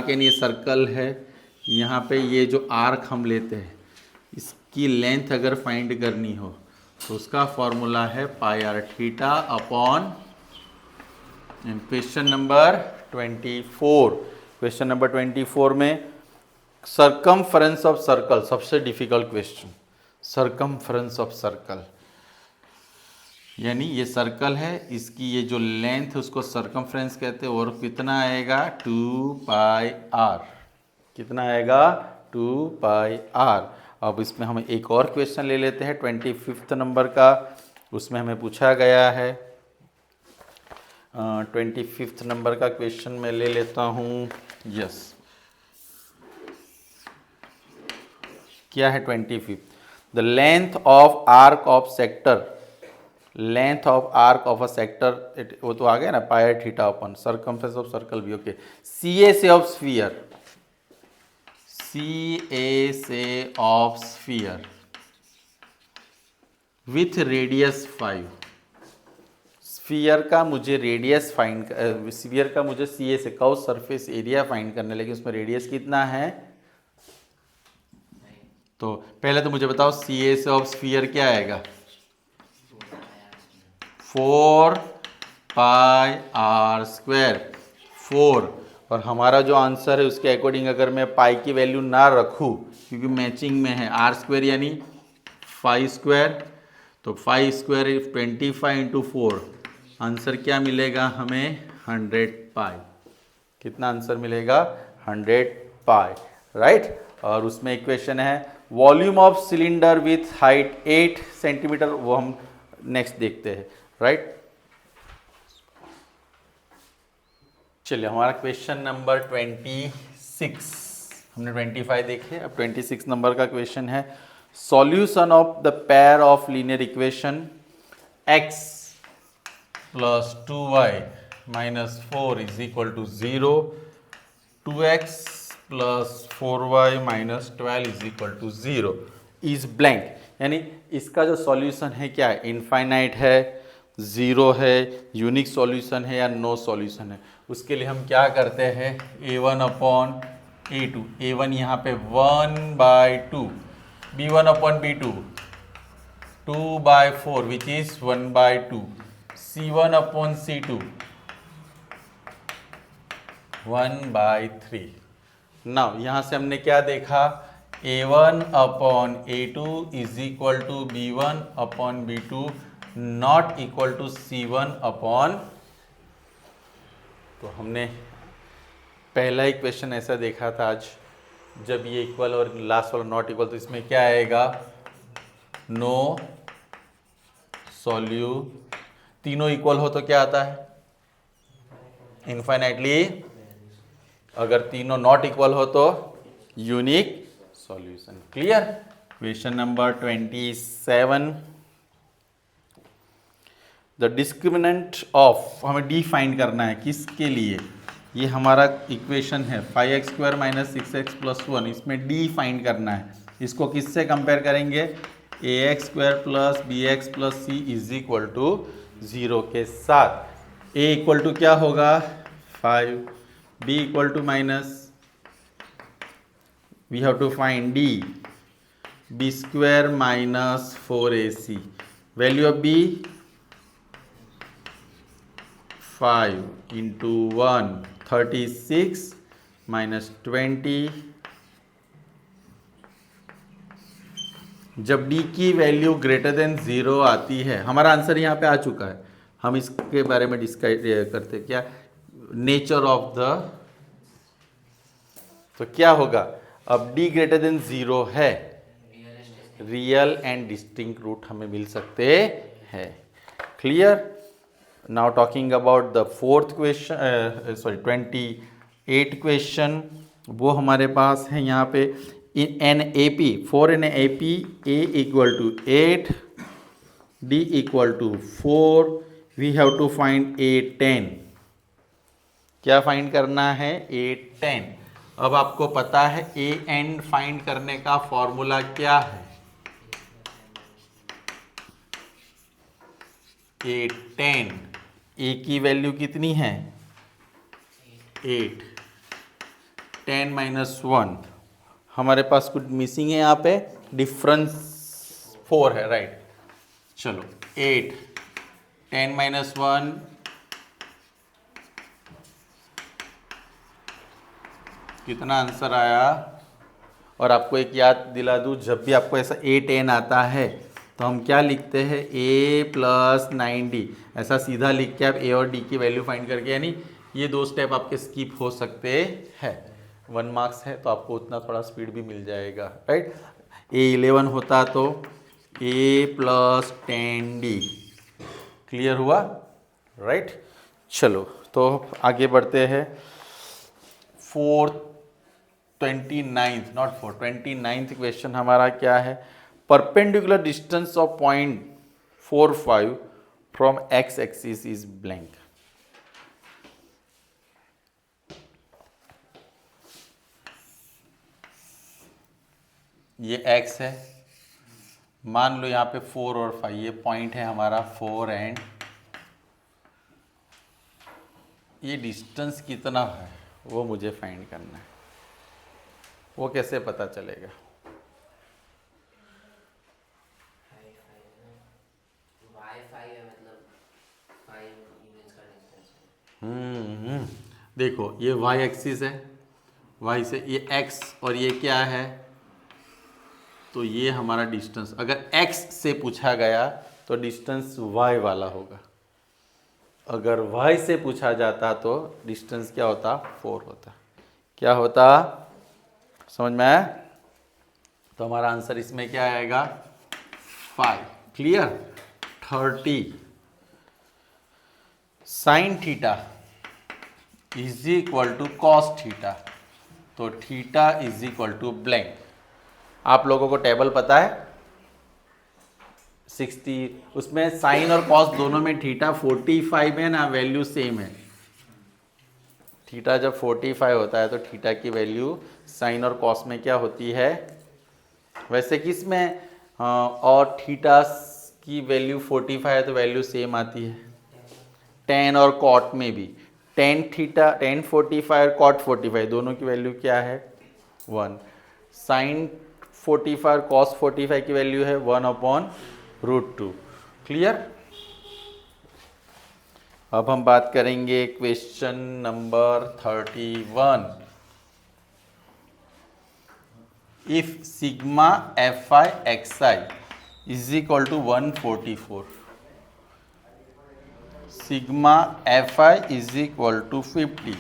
यानी ये सर्कल है, यहाँ पे ये जो आर्क हम लेते हैं, इसकी लेंथ अगर फाइंड करनी हो तो उसका फॉर्मूला है πr अपॉन। क्वेश्चन नंबर 24 में सर्कमफ्रेंस ऑफ सर्कल, सबसे difficult question. Circumference of circle यानी ये सर्कल है, इसकी ये जो लेंथ है उसको सर्कमफ्रेंस कहते हैं, और कितना आएगा 2 पाई आर। कितना आएगा 2 पाई आर। अब इसमें हम एक और क्वेश्चन ले लेते हैं 25th नंबर का। उसमें हमें पूछा गया है 25th नंबर का क्वेश्चन मैं ले लेता हूँ। यस, क्या है 25th? The length of arc of sector, length of arc of a sector, वो तो आ गया ना, pi theta upon circumference of circle भी। ओके, सी ए से ऑफ स्फीयर, सी ए से of sphere with radius 5। Sphere का मुझे रेडियस फाइंड, स्फीयर का मुझे सी ए से कर्व सरफेस एरिया फाइंड करना है, लेकिन उसमें रेडियस कितना है? तो पहले तो मुझे बताओ सी ए से ऑफ स्फीयर क्या आएगा? 4 पाई आर स्क्वायर 4। और हमारा जो आंसर है उसके अकॉर्डिंग अगर मैं पाई की वैल्यू ना रखूँ, क्योंकि मैचिंग में है, आर स्क्वायर यानी 5 स्क्वायर, तो 5 स्क्वायर 25 इंटू 4, आंसर क्या मिलेगा हमें? 100 पाई। कितना आंसर मिलेगा? 100 पाई, राइट। और उसमें इक्वेशन है volume of cylinder with height 8 centimetre, वो हम नेक्स्ट देखते हैं, राइट। चलिए, हमारा क्वेश्चन नंबर 26, हमने 25 देखे, अब 26 नंबर का क्वेश्चन है solution of the pair of linear equation x plus 2y minus 4 is equal to 0, 2x plus 4y minus 12 is equal to 0 is blank. यानी इसका जो सॉल्यूशन है क्या है? इनफाइनाइट है, ज़ीरो है, यूनिक सॉल्यूशन है या नो सॉल्यूशन है। उसके लिए हम क्या करते हैं? a1 अपॉन a2, a1 यहाँ पे 1/2, b1 upon b2 2/4 which is 1/2, c1 upon c2 1/3। Now यहाँ से हमने क्या देखा? a1 upon a2 is equal to b1 upon b2 not equal to c1 upon, तो हमने पहला ही क्वेश्चन ऐसा देखा था आज, जब ये इक्वल और लास्ट वाला नॉट इक्वल, तो इसमें क्या आएगा? नो सॉल्यू, तीनों इक्वल हो तो क्या आता है? इनफाइनाइटली। अगर तीनों नॉट इक्वल हो तो unique solution. Clear? Question number 27, the discriminant of, हमें डी फाइंड करना है किसके लिए? ये हमारा इक्वेशन है 5x² माइनस 6x प्लस 1, इसमें डी फाइंड करना है। इसको किससे कंपेयर करेंगे? ax² plus bx plus c is equal to 0 के साथ। a इक्वल टू क्या होगा? 5, b equal to minus, we have to find d, b² minus 4ac, value of b 5 into 1 36 minus 20। जब d की वैल्यू ग्रेटर देन 0 आती है, हमारा answer यहाँ पे आ चुका है, हम इसके बारे में डिस्कस करते हैं क्या? नेचर ऑफ द, तो क्या होगा? अब d ग्रेटर देन 0 है, रियल एंड डिस्टिंक्ट रूट हमें मिल सकते हैं। Clear? Now talking about the fourth question, sorry 28 question, वो हमारे पास है यहाँ पे N A P, for N A P A equal to 8, D equal to 4, we have to find A 10। क्या फाइंड करना है? ए 10। अब आपको पता है ए एन फाइंड करने का फॉर्मूला क्या है? ए 10, ए की वैल्यू कितनी है? 8, 10 माइनस 1, हमारे पास कुछ मिसिंग है यहाँ पे, डिफरेंस 4 है, राइट। चलो 8, 10 माइनस 1, कितना आंसर आया? और आपको एक याद दिला दूँ, जब भी आपको ऐसा A10 आता है तो हम क्या लिखते हैं, A + 9D, ऐसा सीधा लिख के आप A और D की वैल्यू फाइंड करके, यानी ये 2 स्टेप आपके स्किप हो सकते हैं। 1 मार्क्स है तो आपको उतना थोड़ा स्पीड भी मिल जाएगा, राइट। A11 होता तो A + 10D, क्लियर हुआ, राइट। चलो तो आगे बढ़ते हैं। 29th क्वेश्चन हमारा क्या है, perpendicular distance of point 45 from x axis is blank. ये x है, मान लो यहाँ पे 4 और 5, ये पॉइंट है हमारा 4 एंड ये डिस्टेंस कितना है वो मुझे फाइंड करना है। वो कैसे पता चलेगा? देखो ये y एक्सिस है, y से ये x और ये क्या है, तो ये हमारा डिस्टेंस, अगर x से पूछा गया तो डिस्टेंस y वाला होगा, अगर y से पूछा जाता तो डिस्टेंस क्या होता, 4 होता। क्या होता, समझ में आया? तो हमारा आंसर इसमें क्या आएगा, 5। Clear. 30 sine theta is equal to cos theta, तो theta is equal to blank. आप लोगों को टेबल पता है 60, उसमें साइन और कॉस दोनों में थीटा 45 है ना, वैल्यू सेम है। थीटा जब 45 होता है तो थीटा की वैल्यू साइन और कॉस में क्या होती है, वैसे किस में, और थीटा की वैल्यू 45 है तो वैल्यू सेम आती है। टेन और कॉट में भी, टेन थीटा, टेन 45 और कॉट 45 दोनों की वैल्यू क्या है, 1। साइन 45 और कॉस 45 की वैल्यू है 1/√2। क्लियर। अब हम बात करेंगे question number 31। If sigma fi xi is equal to 144, sigma fi is equal to 50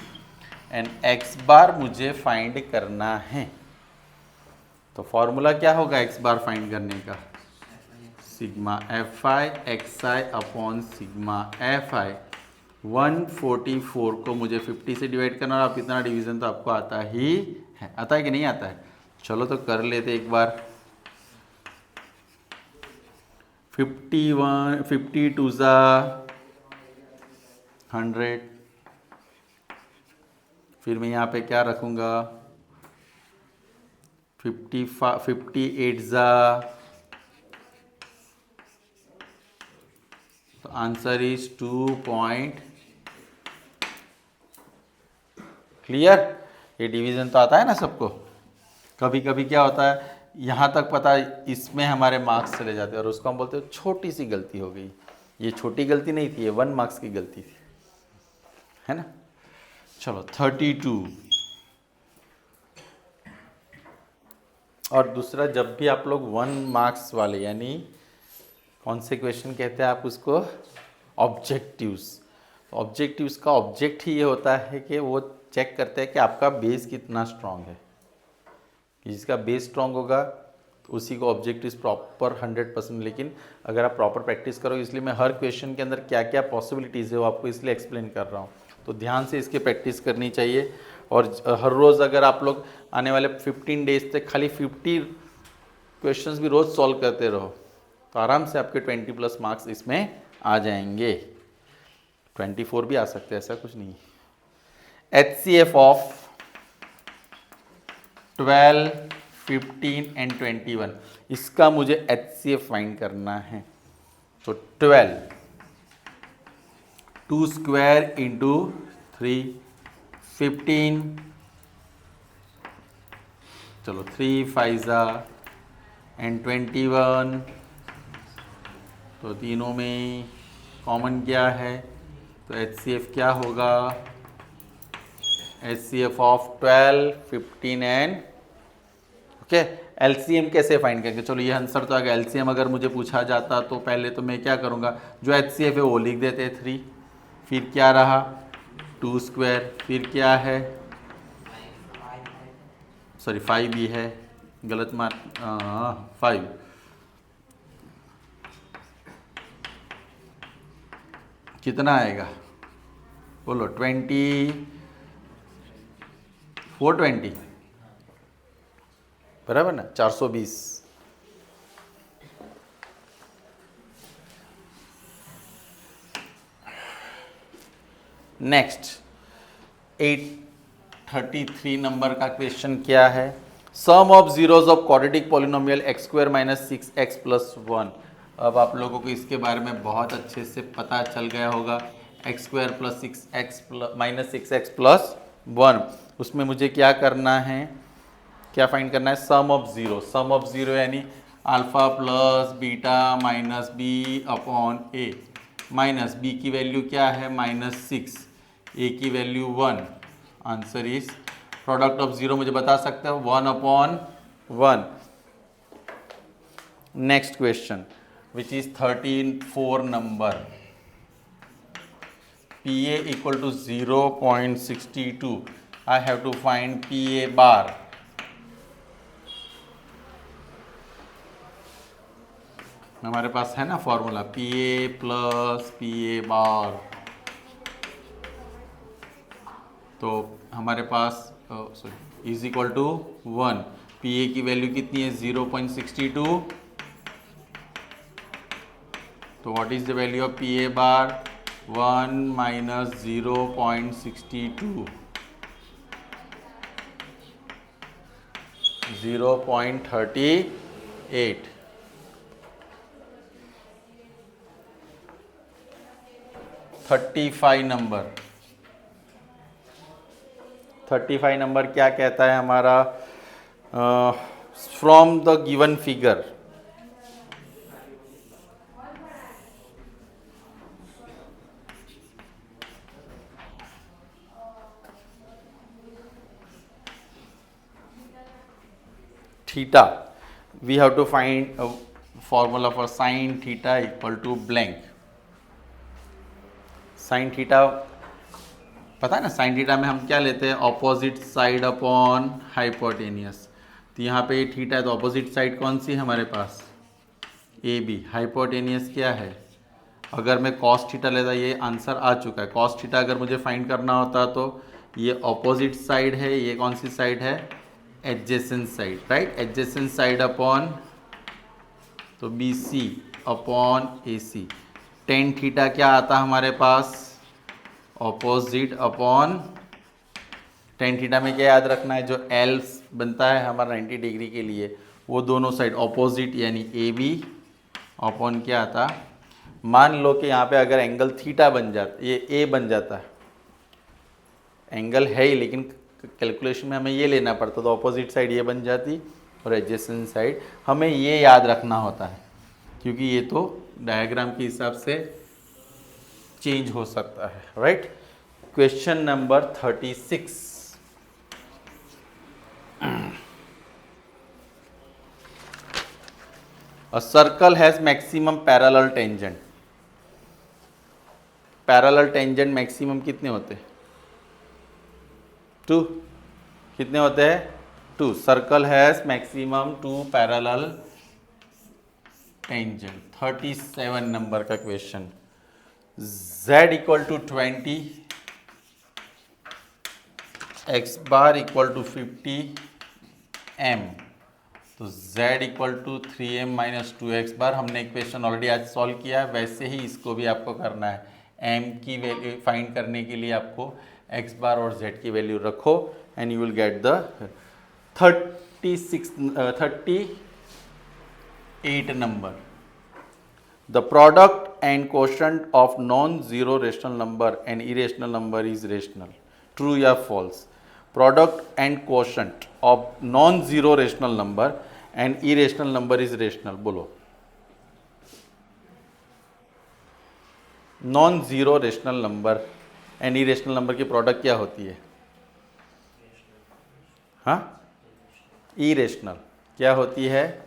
and x bar मुझे फाइंड करना है, तो फॉर्मूला क्या होगा x बार फाइंड करने का, sigma fi xi upon sigma fi। 144 को मुझे 50 से डिवाइड करना, और आप इतना डिवीजन तो आपको आता ही है, आता है कि नहीं आता है? चलो तो कर लेते एक बार। 50 टू ज़ा 100, फिर मैं यहाँ पे क्या रखूँगा, 58 ज़ा, तो आंसर इज 2 पॉइंट। क्लियर। ये डिवीजन तो आता है ना सबको। कभी कभी क्या होता है, यहाँ तक पता है, इसमें हमारे मार्क्स चले जाते हैं और उसको हम बोलते हैं छोटी सी गलती हो गई। ये छोटी गलती नहीं थी, ये 1 मार्क्स की गलती थी, है ना। चलो 32। और दूसरा, जब भी आप लोग 1 मार्क्स वाले, यानी कौन से क्वेश्चन कहते हैं आप उसको, ऑब्जेक्टिव्स। तो ऑब्जेक्टिव्स का ऑब्जेक्ट ही ये होता है कि वो चेक करते हैं कि आपका बेस कितना स्ट्रांग है। जिसका बेस स्ट्रांग होगा तो उसी को ऑब्जेक्टिव्स प्रॉपर 100%। लेकिन अगर आप प्रॉपर प्रैक्टिस करोगे, इसलिए मैं हर क्वेश्चन के अंदर क्या क्या पॉसिबिलिटीज़ है वो आपको इसलिए एक्सप्लेन कर रहा हूँ, तो ध्यान से इसकी प्रैक्टिस करनी चाहिए। और हर रोज़ अगर आप लोग आने वाले 15 डेज तक खाली 50 क्वेश्चंस भी रोज़ सॉल्व करते रहो, तो आराम से आपके 20+ मार्क्स इसमें आ जाएंगे। 24 भी आ सकते हैं, ऐसा कुछ नहीं। HCF ऑफ 12, 15 एंड 21, इसका मुझे HCF फाइंड करना है। तो 12, 2 स्क्वायर इंटू 3, 15, चलो 3 5 एंड 21, तो तीनों में कॉमन क्या है, तो HCF क्या होगा, HCF of 12, 15 and okay. LCM कैसे फाइंड करेंगे? चलो ये आंसर तो आ गया। एलसीएम अगर मुझे पूछा जाता तो पहले तो मैं क्या करूँगा, जो एचसीएफ है वो लिख देते 3, फिर क्या रहा 2 स्क्वायर, फिर क्या है सॉरी 5 ही है, गलत मान 5, कितना आएगा बोलो 20 420 बराबर ना 420। नेक्स्ट 833 नंबर का क्वेश्चन क्या है? Sum of zeros of quadratic polynomial X square minus 6x plus 1। अब आप लोगों को इसके बारे में बहुत अच्छे से पता चल गया होगा। X square plus 6x minus 6x plus 1, उसमें मुझे क्या करना है, क्या फाइंड करना है? Sum of zero. Sum of zero यानी alpha plus beta minus B upon A, minus B की वैल्यू क्या है -6, ए की value 1। Answer is product of zero मुझे बता सकते हो 1/1। Next question which is 34 number, PA equal to 0.62, I have to find PA bar। हमारे पास है ना formula PA plus PA bar, तो हमारे पास इज इक्वल टू 1। PA की वैल्यू कितनी है 0.62, तो what is the value of PA bar 1 minus 0.62, 0.38। 35 number, 35 number क्या कहता है हमारा? From the given figure theta we have to find formula for sine theta equal to blank. Sine theta पता है ना, साइन थीटा में हम क्या लेते हैं? Opposite side upon hypotenuse. तो यहाँ पे थीटा है तो अपोजिट साइड कौन सी है हमारे पास? A B. हाइपोटेनियस क्या है? अगर मैं कॉस थीटा लेता, ये आंसर आ चुका है। कॉस थीटा अगर मुझे फाइंड करना होता तो ये अपोजिट साइड है, ये कौन सी साइड है? Adjacent side, right. Adjacent side upon तो बी सी अपॉन ए सी। टेन थीटा क्या आता हमारे पास? ऑपोजिट अपॉन टेन थीटा में क्या याद रखना है? जो एल बनता है हमारा 90 डिग्री के लिए, वो दोनों साइड ऑपोजिट यानी ए बी अपॉन क्या आता? मान लो कि यहाँ पे अगर एंगल थीटा बन जाता, ये ए बन जाता है, एंगल है ही लेकिन कैलकुलेशन में हमें ये लेना पड़ता, तो ऑपोजिट साइड ये बन जाती और एडजेसेंट साइड हमें ये याद रखना होता है, क्योंकि ये तो डायग्राम के हिसाब से चेंज हो सकता है, right. Question number 36, a circle has maximum parallel tangent. Parallel tangent maximum कितने होते हैं? 2। कितने होते हैं? 2। Circle has maximum 2 parallel tangent. 37 number का question, z equal to 20, x bar equal to 50 m, तो z equal to 3m minus 2x bar. हमने equation already आज सॉल्व किया है, वैसे ही इसको भी आपको करना है। m की वैल्यू फाइंड करने के लिए आपको x बार और z की वैल्यू रखो and you will get the 38 number. The product and quotient of non zero rational number and irrational number is rational. True या false? Product and quotient of non zero rational number and irrational number is rational. बोलो। Non zero rational number and irrational number की product क्या होती है? हाँ, irrational. क्या होती है,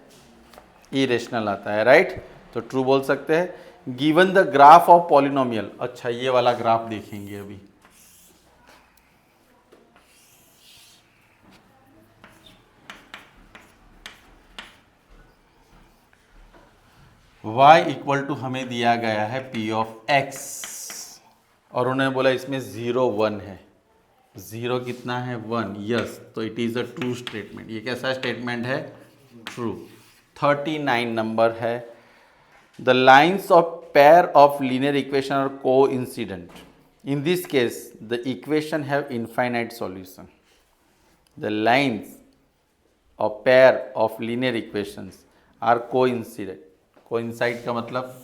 इरेशनल आता है, राइट। तो ट्रू बोल सकते हैं। Given the graph of polynomial, अच्छा ये वाला ग्राफ देखेंगे अभी। y इक्वल टू हमें दिया गया है p ऑफ x, और उन्होंने बोला इसमें 0 1 है। 0 कितना है, 1, यस, तो it is a true statement. ये कैसा स्टेटमेंट है, ट्रू। 39 नंबर है, the lines of pair of linear equation are coincident, in this case the equation have infinite solution. The lines of pair of linear equations are coincident. Coincide का मतलब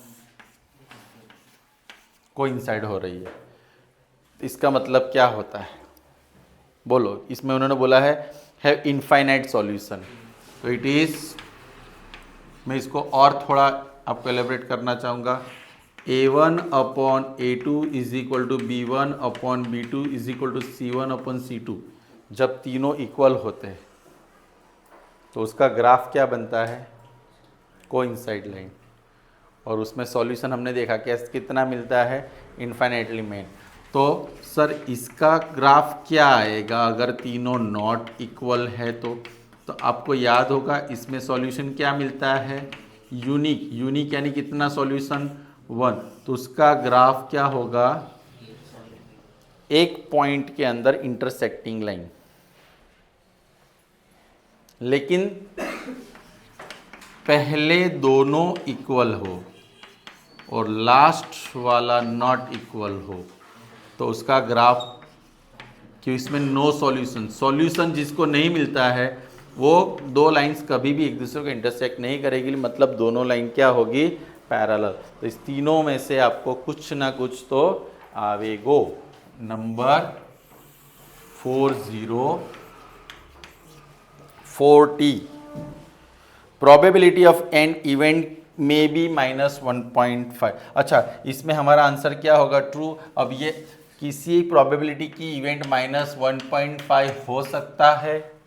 coincide हो रही है, इसका मतलब क्या होता है, बोलो। इसमें उन्होंने बोला है हैव इनफाइनाइट सॉल्यूशन, तो इट इज, मैं इसको और थोड़ा आपको एलेबरेट करना चाहूँगा। a1 upon a2 is equal to b1 upon b2 is equal to c1 upon c2। जब तीनों इक्वल होते हैं तो उसका ग्राफ क्या बनता है, कोइंसाइड लाइन, और उसमें सॉल्यूशन हमने देखा कैसे कितना मिलता है, इनफाइनाइटली मेन। तो सर इसका ग्राफ क्या आएगा अगर तीनों नॉट इक्वल है तो आपको याद होगा इसमें सॉल्यूशन क्या मिलता है, यूनिक। यूनिक यानी कितना सॉल्यूशन, 1। तो उसका ग्राफ क्या होगा, एक पॉइंट के अंदर इंटरसेक्टिंग लाइन, लेकिन पहले दोनों इक्वल हो और लास्ट वाला नॉट इक्वल हो, तो उसका ग्राफ, क्यों इसमें नो सॉल्यूशन, सॉल्यूशन जिसको नहीं मिलता है वो दो लाइंस कभी भी एक दूसरे को इंटरसेक्ट नहीं करेगी, मतलब दोनों लाइन क्या होगी, पैरेलल। तो इस तीनों में से आपको कुछ ना कुछ तो आवेगो। Number 40 probability of an event may be -1.5। अच्छा, इसमें हमारा आंसर क्या होगा, ट्रू। अब ये किसी प्रोबेबिलिटी की इवेंट -1.5 हो सकता है,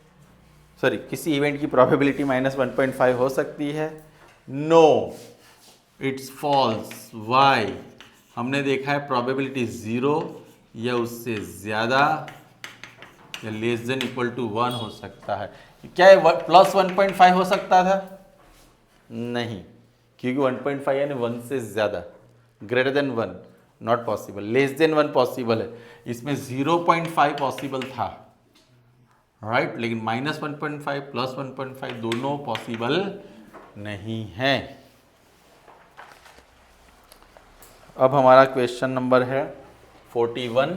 सॉरी किसी इवेंट की प्रोबेबिलिटी -1.5 हो सकती है, नो, इट्स फॉल्स। वाई, हमने देखा है प्रोबेबिलिटी 0 या उससे ज़्यादा या लेस देन इक्वल टू 1 हो सकता है। क्या है +1.5 हो सकता था, नहीं, क्योंकि 1.5 यानी 1 से ज़्यादा, greater than 1 not possible, less than 1 possible है। इसमें 0.5 पॉसिबल था, राइट, लेकिन -1.5 +1.5 दोनों पॉसिबल नहीं है। अब हमारा क्वेश्चन नंबर है 41,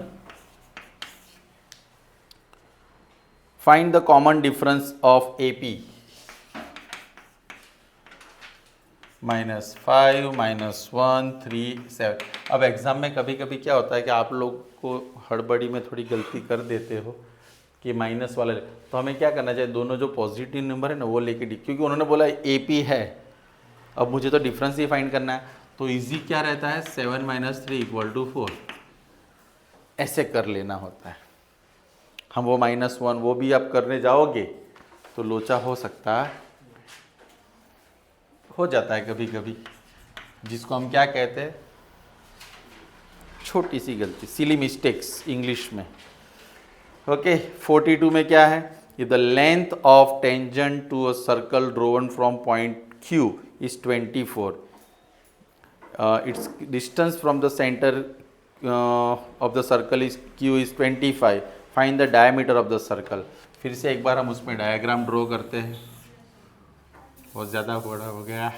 find the common difference of AP -5 -1 3 7। अब एग्ज़ाम में कभी कभी क्या होता है कि आप लोग को हड़बड़ी में थोड़ी गलती कर देते हो कि माइनस वाला, तो हमें क्या करना चाहिए, दोनों जो पॉजिटिव नंबर है ना वो लेके क्योंकि उन्होंने बोला AP है, अब मुझे तो डिफरेंस ही फाइंड करना है, तो इजी क्या रहता है, 7 - 3 = 4, ऐसे कर लेना होता है। हम वो -1 वो भी आप करने जाओगे तो लोचा हो सकता है, हो जाता है कभी कभी, जिसको हम क्या कहते हैं, छोटी सी गलती, सिली मिस्टेक्स इंग्लिश में। ओके, 42 में क्या है, if the length of tangent to a circle drawn from point Q is 24, its distance from the centre of the circle is Q is 25, find the diameter of the circle. फिर से एक बार हम उसमें diagram draw करते हैं, बहुत ज़्यादा बड़ा हो गया।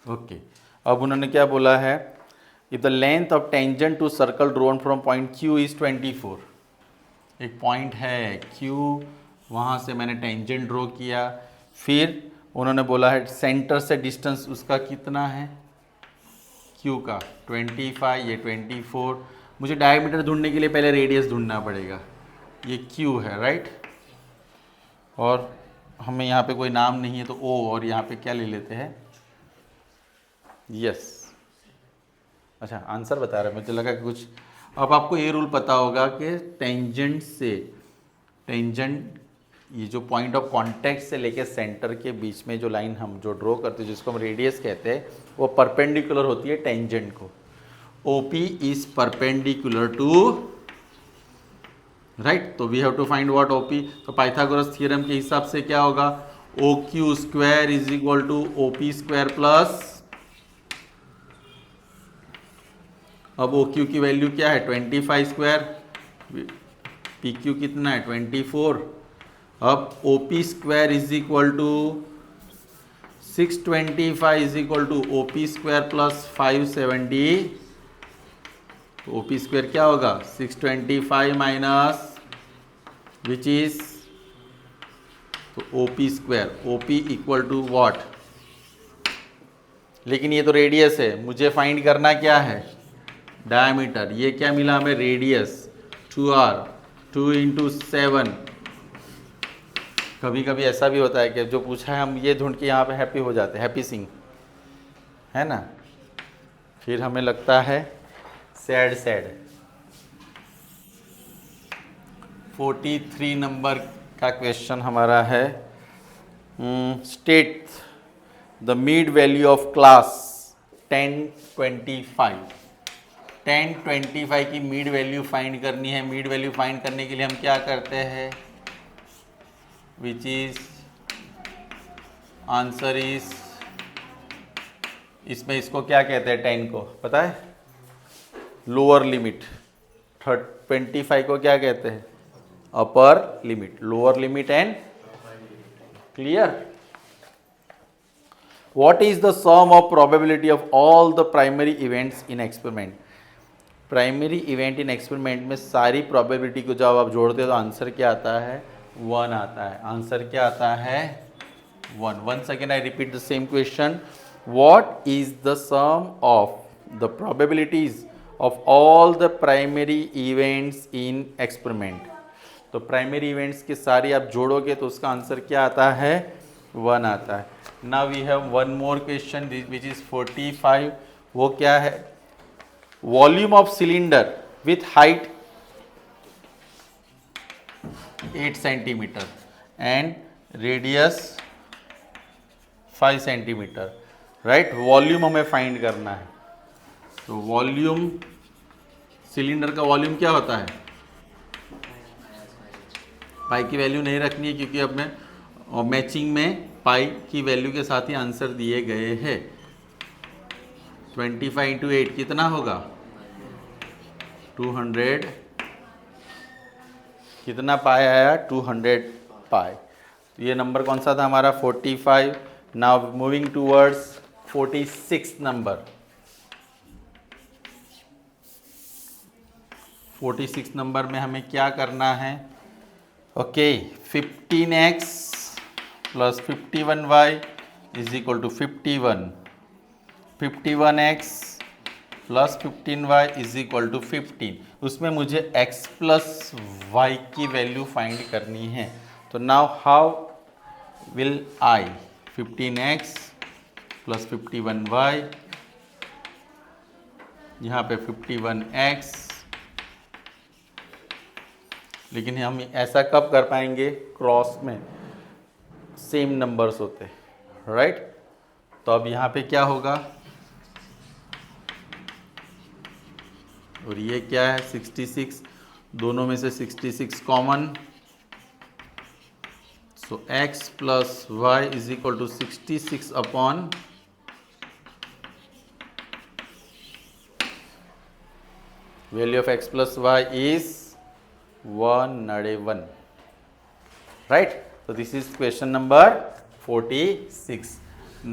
ओके, अब उन्होंने क्या बोला है, if the length of tangent to circle drawn from point Q is 24, एक पॉइंट है Q, वहाँ से मैंने टेंजेंट ड्रॉ किया, फिर उन्होंने बोला है सेंटर से डिस्टेंस उसका कितना है, Q का 25, ये 24। मुझे डायमीटर ढूंढने के लिए पहले रेडियस ढूंढना पड़ेगा, ये Q है, राइट, और हमें यहाँ पे कोई नाम नहीं है तो O, और यहाँ पे क्या ले लेते हैं, यस। अच्छा, आंसर बता रहे हैं, मुझे लगा कि कुछ। अब आपको ये रूल पता होगा कि टेंजेंट से टेंजेंट, ये जो पॉइंट ऑफ कांटेक्ट से लेके सेंटर के बीच में जो लाइन हम जो ड्रॉ करते हैं जिसको हम रेडियस कहते हैं, वो परपेंडिकुलर होती है टेंजेंट को। OP is perpendicular to, right, तो we have to find what OP। तो पाइथागोरस थ्योरम के हिसाब से क्या होगा, OQ square is equal to OP square plus, अब OQ की वैल्यू क्या है 25 स्क्वायर, PQ कितना है 24, अब OP square is equal to 625 is equal to OP square plus 570, तो OP स्क्वायर क्या होगा 625 माइनस विच इज, तो OP square, OP equal to what, लेकिन ये तो रेडियस है, मुझे फाइंड करना क्या है डायमीटर। ये क्या मिला हमें रेडियस 2R, 2 इंटू 7। कभी कभी ऐसा भी होता है कि जो पूछा है हम ये ढूंढ के यहाँ पे हैप्पी हो जाते हैं, हैप्पी सिंह, है ना, फिर हमें लगता है सैड सैड। 43 नंबर का क्वेश्चन हमारा है, state the mid value of class 1025। 1025 की मिड वैल्यू फाइंड करनी है। मिड वैल्यू फाइंड करने के लिए हम क्या करते हैं, विच इज आंसर इज, इसमें इसको क्या कहते हैं 10 को पता है, लोअर लिमिट, 25 को क्या कहते हैं upper limit, lower limit and clear. What is the sum of probability of all the primary events in experiment? Primary event in experiment में सारी प्रोबेबिलिटी को जब आप जोड़ते हो तो आंसर क्या आता है 1 आता है। आंसर क्या आता है 1। Once again I repeat the same question, what is the sum of the probabilities of all the primary events in experiment. तो प्राइमरी इवेंट्स के सारे आप जोड़ोगे तो उसका आंसर क्या आता है 1 आता है। Now we have one more question which is 45। वो क्या है, volume of cylinder with height 8 centimetre and radius 5 centimetre, right. Volume हमें फाइंड करना है। तो वॉल्यूम, सिलेंडर का वॉल्यूम क्या होता है, पाई की वैल्यू नहीं रखनी है क्योंकि अब मैं मैचिंग में पाई की वैल्यू के साथ ही आंसर दिए गए हैं। 25 इंटू 8 कितना होगा 200, कितना पाई आया 200 पाई। तो ये नंबर कौन सा था हमारा 45। Now moving towards 46 number. 46 number में हमें क्या करना है, okay 15x plus 51y is equal to 51, 51x plus 15y is equal to 15। उसमें मुझे x प्लस y की वैल्यू फाइंड करनी है। तो now how will I, 15x plus 51y, यहाँ पे 51x, लेकिन हम ऐसा कब कर पाएंगे, क्रॉस में सेम नंबर्स होते, राइट। तो अब यहाँ पे क्या होगा, और ये क्या है 66, दोनों में से 66 common, so x plus y is equal to 66 upon value of x plus y is 191, right. So this is question number 46.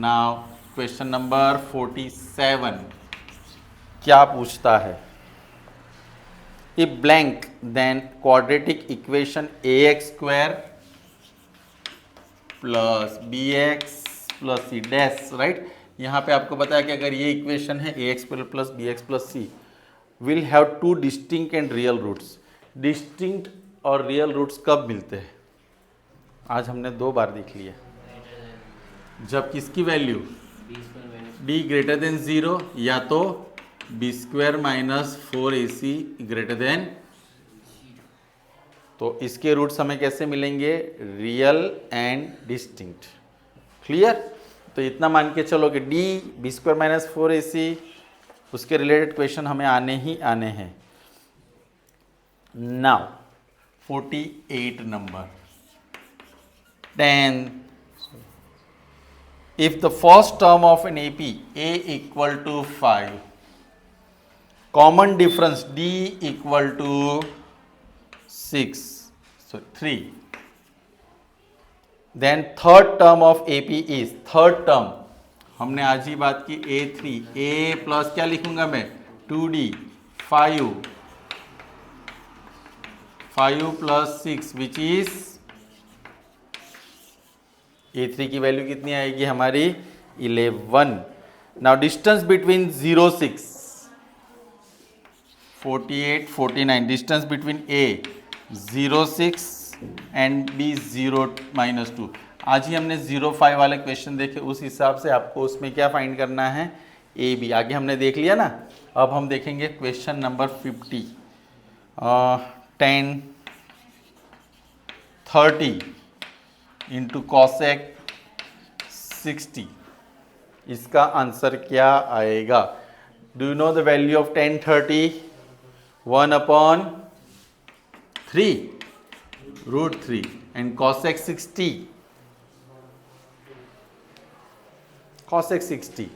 Now question number 47 क्या पूछता है, if blank then quadratic equation ax square plus bx plus c dash, right। यहाँ पे आपको पता है कि अगर ये इक्वेशन है ax square plus bx plus c will have two distinct and real roots। Distinct और रियल रूट्स कब मिलते हैं, आज हमने 2 बार देख लिया, जब किसकी वैल्यू d ग्रेटर देन 0 या तो b square minus 4ac greater than, तो इसके रूट्स हमें कैसे मिलेंगे? Real and distinct. क्लियर? तो इतना मान के चलो कि डी b² - 4ac उसके रिलेटेड क्वेश्चन हमें आने ही आने हैं। Now 48 number 10 if the first term of an AP a equal to 5, common difference d equal to 6, so 3, then third term of AP is, third term हमने आज ही बात की a3, a plus क्या लिखूंगा मैं? 2d 5 plus 6 which is a3 की value कितनी आएगी हमारी? 11। Now distance between 0 6 48 49, distance between a 0 6 and b 0 -2। आज ही हमने 0 5 वाले क्वेश्चन देखे, उस हिसाब से आपको उसमें क्या फाइंड करना है? a b आगे हमने देख लिया ना। अब हम देखेंगे क्वेश्चन नंबर 50। 10 30 इंटू cosec 60, इसका आंसर क्या आएगा? Do you know the value of 10 30? 1/3 √3 and cosec 60, cosec 60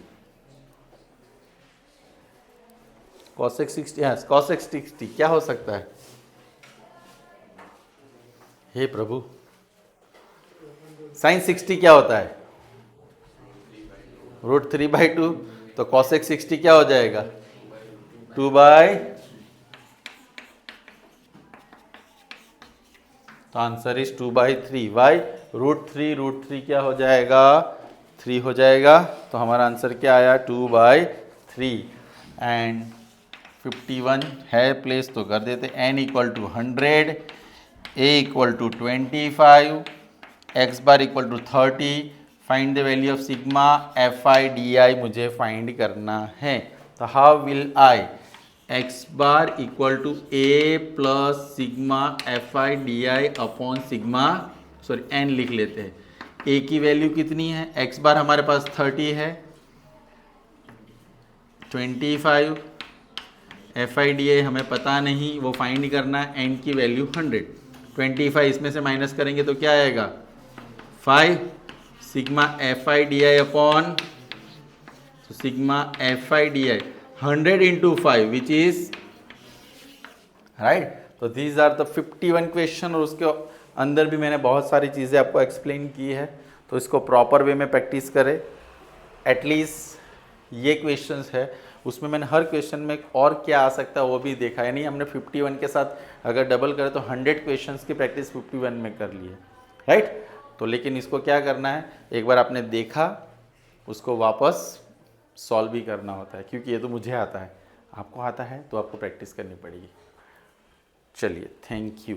yes, cosec 60 क्या हो सकता है? हे प्रभु, sin 60 क्या होता है? √3/2, तो cosec 60 क्या हो जाएगा? 2 बाय, तो आंसर इज 2/3। वाई? √3 क्या हो जाएगा? 3 हो जाएगा। तो हमारा आंसर क्या आया? 2/3। एंड 51 है प्लेस तो कर देते। n = 100, a = 25, x bar = 30। Find the value of sigma fi/di मुझे फाइंड करना है। तो how will I? x bar = a plus sigma fi/di upon sigma, sorry n लिख लेते हैं। a की वैल्यू कितनी है? x bar हमारे पास 30 है, 25 fi/di हमें पता नहीं, वो फाइंड करना है। n की वैल्यू 100, 25 इसमें से माइनस करेंगे तो क्या आएगा? 5 sigma fi/di upon sigma fi/di 100 × 5 which is right. तो दीज आर द 51 क्वेश्चन, और उसके अंदर भी मैंने बहुत सारी चीज़ें आपको एक्सप्लेन की है। तो इसको प्रॉपर वे में प्रैक्टिस करें। एटलीस्ट ये क्वेश्चंस है, उसमें मैंने हर क्वेश्चन में और क्या आ सकता है वो भी देखा है। नहीं, हमने 51 के साथ अगर डबल करें तो 100 क्वेश्चंस की प्रैक्टिस 51 में कर ली है, राइट। तो लेकिन इसको क्या करना है, एक बार आपने देखा उसको वापस सॉल्व भी करना होता है, क्योंकि ये तो मुझे आता है, आपको आता है तो आपको प्रैक्टिस करनी पड़ेगी। चलिए, थैंक यू।